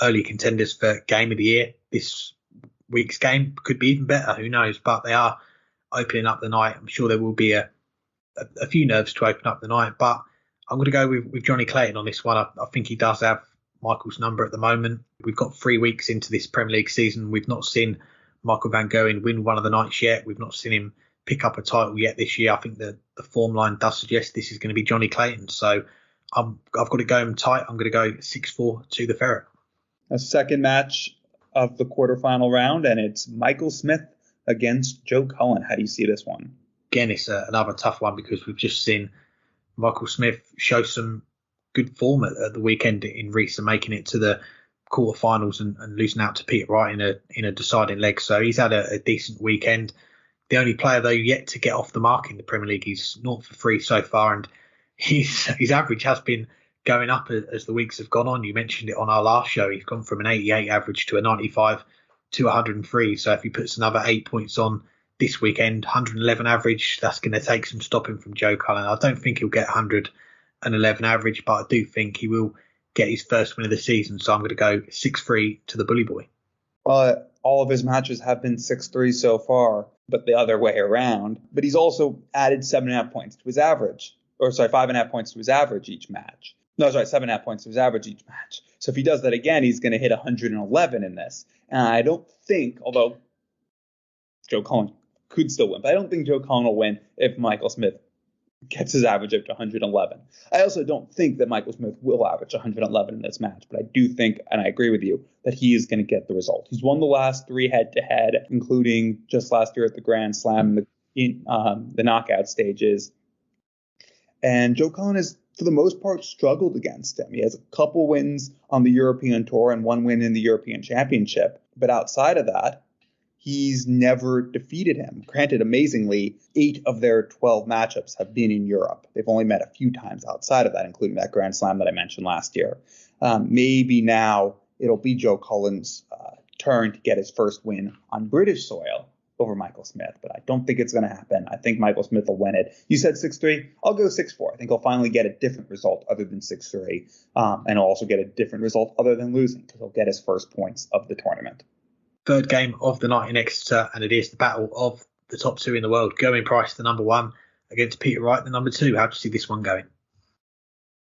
early contenders for Game of the Year. This week's game could be even better, who knows, but they are opening up the night. I'm sure there will be a few nerves to open up the night, but I'm going to go with Johnny Clayton on this one. I think he does have Michael's number at the moment. We've got 3 weeks into this Premier League season. We've not seen Michael Van Gerwen win one of the nights yet. We've not seen him pick up a title yet this year. I think the form line does suggest this is going to be Johnny Clayton. So I've got to go him tight. I'm going to go 6-4 to the Ferret. A second match of the quarterfinal round, and it's Michael Smith against Joe Cullen. How do you see this one? Again, it's another tough one because we've just seen Michael Smith show some good form at the weekend in Riesa, making it to the quarterfinals and losing out to Peter Wright in a deciding leg. So he's had a decent weekend. The only player, though, yet to get off the mark in the Premier League. He's 0 for 3 so far, and his average has been going up as the weeks have gone on. You mentioned it on our last show. He's gone from an 88 average to a 95 to 103. So if he puts another 8 points on this weekend, 111 average, that's going to take some stopping from Joe Cullen. I don't think he'll get 111 average, but I do think he will get his first win of the season. So I'm going to go 6-3 to the Bully Boy. All of his matches have been 6-3 so far, but the other way around. But he's also added 7.5 points to his average. 5.5 points to his average each match. 7.5 points to his average each match. So if he does that again, he's going to hit 111 in this. And I don't think, although Joe Cullen could still win, but I don't think Joe Cullen will win if Michael Smith gets his average up to 111. I also don't think that Michael Smith will average 111 in this match, but I do think, and I agree with you, that he is going to get the result. He's won the last 3 head-to-head, including just last year at the Grand Slam in the knockout stages. And Joe Cullen has, for the most part, struggled against him. He has a couple wins on the European Tour and 1 win in the European Championship. But outside of that, he's never defeated him. Granted, amazingly, 8 of their 12 matchups have been in Europe. They've only met a few times outside of that, including that Grand Slam that I mentioned last year. Maybe now it'll be Joe Cullen's turn to get his first win on British soil over Michael Smith, but I don't think it's going to happen. I think Michael Smith will win it. You said 6-3. I'll go 6-4. I think he'll finally get a different result other than 6-3, and he'll also get a different result other than losing because he'll get his first points of the tournament. Third game of the night in Exeter, and it is the battle of the top 2 in the world. Gerwyn Price, the number 1, against Peter Wright, the number 2. How do you see this one going?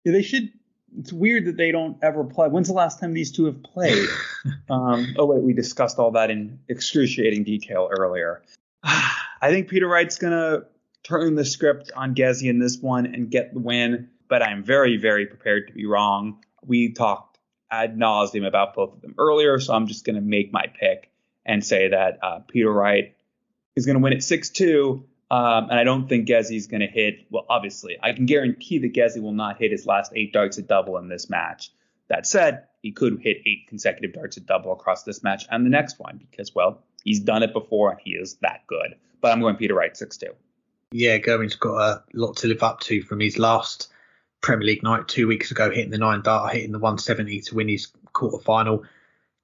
Yeah, they should. It's weird that they don't ever play. When's the last time these two have played? We discussed all that in excruciating detail earlier. I think Peter Wright's going to turn the script on Gezi in this one and get the win, but I'm very, very prepared to be wrong. We talked ad nauseum about both of them earlier, so I'm just going to make my pick and say that Peter Wright is going to win at 6-2. And I don't think Gezzy's going to hit. Well, obviously, I can guarantee that Gezzy will not hit his last 8 darts at double in this match. That said, he could hit 8 consecutive darts at double across this match and the next one because, well, he's done it before and he is that good. But I'm going Peter Wright 6-2. Yeah, Gerwyn's got a lot to live up to from his last Premier League night 2 weeks ago, hitting the 9 dart, hitting the 170 to win his quarter-final.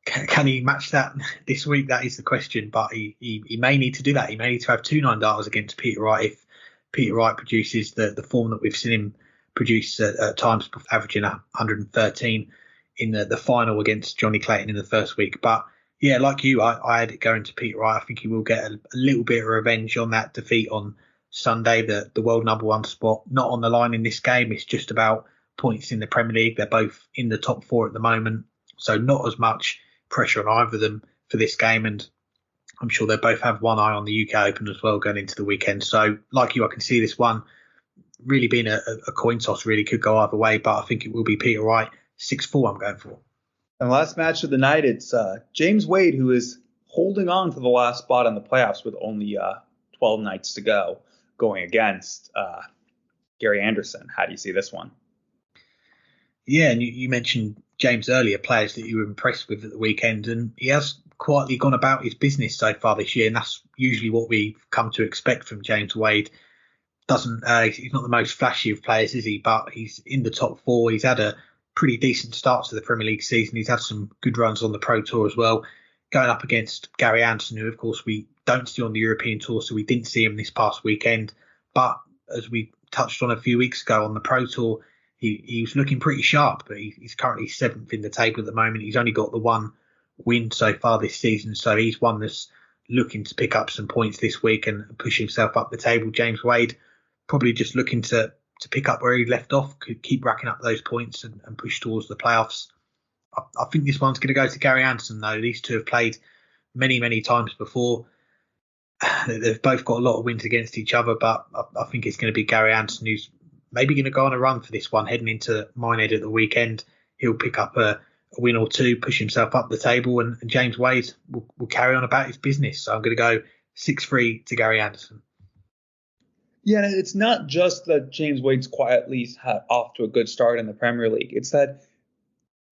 Can he match that this week? That is the question, but he may need to do that. He may need to have 2 9-darters against Peter Wright if Peter Wright produces the form that we've seen him produce at times, averaging 113 in the final against Johnny Clayton in the first week. But yeah, like you, I had it going to Peter Wright. I think he will get a little bit of revenge on that defeat on Sunday. The world number 1 spot not on the line in this game. It's just about points in the Premier League. They're both in the top 4 at the moment, so not as much pressure on either of them for this game, and I'm sure they both have one eye on the UK Open as well going into the weekend. So like you, I can see this one really being a coin toss. Really could go either way, but I think it will be Peter Wright 6-4 I'm going for. And the last match of the night, it's James Wade, who is holding on to the last spot in the playoffs with only 12 nights to go, going against Gary Anderson. How do you see this one? Yeah, and you mentioned James earlier, players that you were impressed with at the weekend, and he has quietly gone about his business so far this year, and that's usually what we've come to expect from James Wade. He's not the most flashy of players, is he? But he's in the top 4. He's had a pretty decent start to the Premier League season. He's had some good runs on the Pro Tour as well, going up against Gary Anderson, who of course we don't see on the European Tour, so we didn't see him this past weekend. But as we touched on a few weeks ago on the Pro Tour, he was looking pretty sharp, but he's currently 7th in the table at the moment. He's only got the 1 win so far this season, so he's one that's looking to pick up some points this week and push himself up the table. James Wade probably just looking to pick up where he left off, could keep racking up those points and push towards the playoffs. I think this one's going to go to Gary Anderson, though. These two have played many, many times before. They've both got a lot of wins against each other, but I think it's going to be Gary Anderson who's maybe going to go on a run for this one, heading into Minehead at the weekend. He'll pick up a win or 2, push himself up the table, and James Wade will carry on about his business. So I'm going to go 6-3 to Gary Anderson. Yeah, and it's not just that James Wade's quietly off to a good start in the Premier League. It's that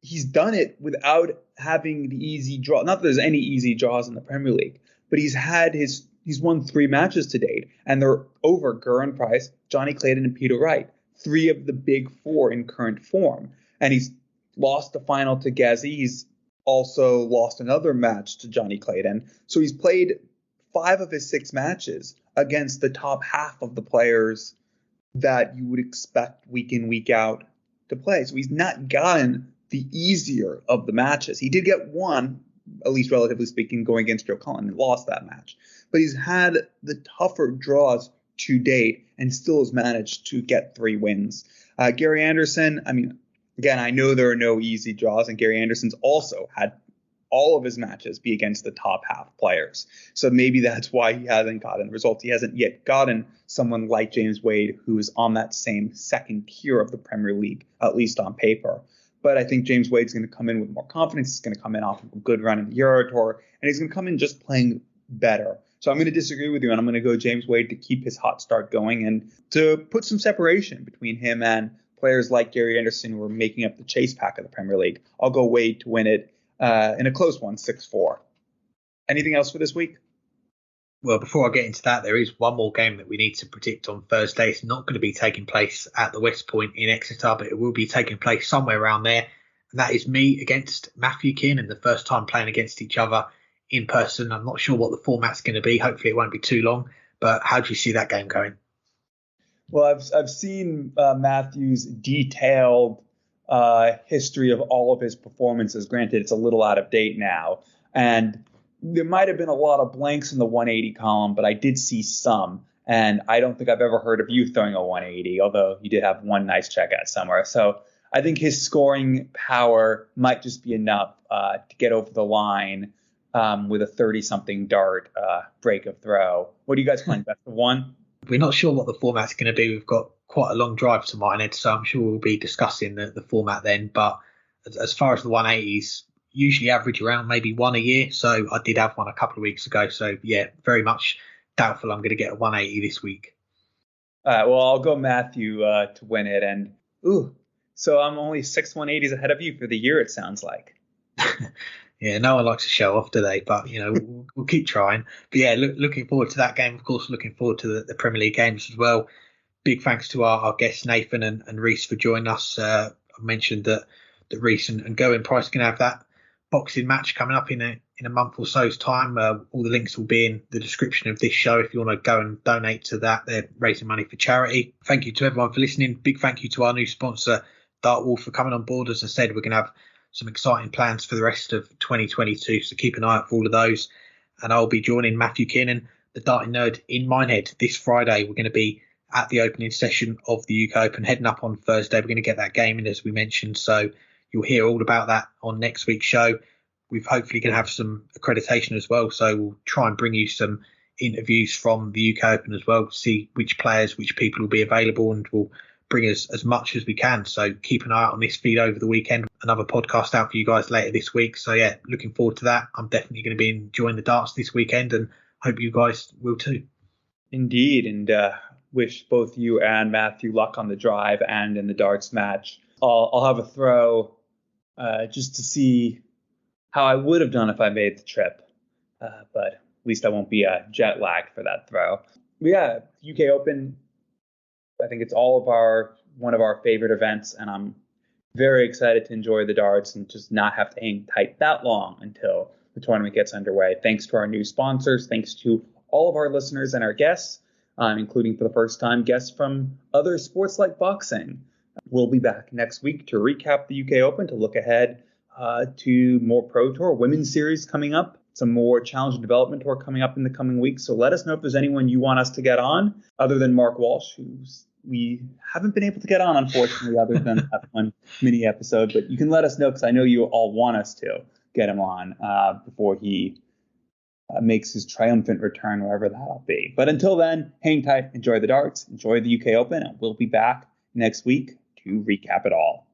he's done it without having the easy draw. Not that there's any easy draws in the Premier League, but he's won 3 matches to date, and they're over Gerwyn Price, Johnny Clayton, and Peter Wright, 3 of the big 4 in current form. And he's lost the final to Gezzy. He's also lost another match to Johnny Clayton. So he's played 5 of his 6 matches against the top half of the players that you would expect week in, week out to play. So he's not gotten the easier of the matches. He did get one, at least relatively speaking, going against Joe Cullen and lost that match. But he's had the tougher draws to date and still has managed to get 3 wins. Gary Anderson, I mean, again, I know there are no easy draws, and Gary Anderson's also had all of his matches be against the top half players. So maybe that's why he hasn't gotten results. He hasn't yet gotten someone like James Wade, who is on that same second tier of the Premier League, at least on paper. But I think James Wade's going to come in with more confidence. He's going to come in off of a good run in the Euro Tour, and he's going to come in just playing better. So I'm going to disagree with you, and I'm going to go James Wade to keep his hot start going and to put some separation between him and players like Gary Anderson who are making up the chase pack of the Premier League. I'll go Wade to win it in a close one, 6-4. Anything else for this week? Well, before I get into that, there is one more game that we need to predict on Thursday. It's not going to be taking place at the West Point in Exeter, but it will be taking place somewhere around there. And that is me against Matthew Kiernan, the first time playing against each other in person. I'm not sure what the format's going to be. Hopefully it won't be too long. But how do you see that game going? Well, I've seen Matthew's detailed history of all of his performances. Granted, it's a little out of date now. And there might have been a lot of blanks in the 180 column, but I did see some. And I don't think I've ever heard of you throwing a 180, although you did have one nice checkout somewhere. So I think his scoring power might just be enough to get over the line with a 30-something dart break of throw. What are you guys playing, best of 1? We're not sure what the format's going to be. We've got quite a long drive to Minehead, so I'm sure we'll be discussing the format then. But as far as the 180s, usually average around maybe 1 a year. So I did have one a couple of weeks ago. So yeah, very much doubtful I'm going to get a 180 this week. All right, well, I'll go Matthew to win it. And, so I'm only 6 180s ahead of you for the year, it sounds like. Yeah, no one likes to show off today, but, we'll keep trying. But, yeah, looking forward to that game. Of course, looking forward to the Premier League games as well. Big thanks to our guests, Nathan and Rhys, for joining us. I mentioned that Rhys and Gerwyn Price can have that boxing match coming up in a month or so's time. All the links will be in the description of this show if you want to go and donate to that. They're raising money for charity. Thank you to everyone for listening. Big thank you to our new sponsor, Dartwolf, for coming on board. As I said, we're going to have some exciting plans for the rest of 2022, so keep an eye out for all of those. And I'll be joining Matthew Kiernan, the darting nerd, in Minehead this Friday. We're going to be at the opening session of the UK Open, heading up on Thursday. We're going to get that game in, as we mentioned, so you'll hear all about that on next week's show. We've hopefully going to have some accreditation as well, so we'll try and bring you some interviews from the UK Open as well, see which players, which people will be available, and we'll bring us as much as we can. So keep an eye out on this feed over the weekend. Another podcast out for you guys later this week. So yeah, looking forward to that. I'm definitely going to be enjoying the darts this weekend, and hope you guys will too. Indeed, and wish both you and Matthew luck on the drive and in the darts match. I'll have a throw just to see how I would have done if I made the trip, but at least I won't be jet lagged for that throw. But yeah, UK Open, I think it's one of our favorite events, and I'm very excited to enjoy the darts and just not have to hang tight that long until the tournament gets underway. Thanks to our new sponsors, thanks to all of our listeners and our guests, including for the first time guests from other sports like boxing. We'll be back next week to recap the UK Open, to look ahead to more Pro Tour, Women's Series coming up, some more Challenge and Development Tour coming up in the coming weeks. So let us know if there's anyone you want us to get on, other than Mark Walsh, we haven't been able to get on, unfortunately, other than that one mini episode. But you can let us know, because I know you all want us to get him on before he makes his triumphant return, wherever that'll be. But until then, hang tight, enjoy the darts, enjoy the UK Open, and we'll be back next week to recap it all.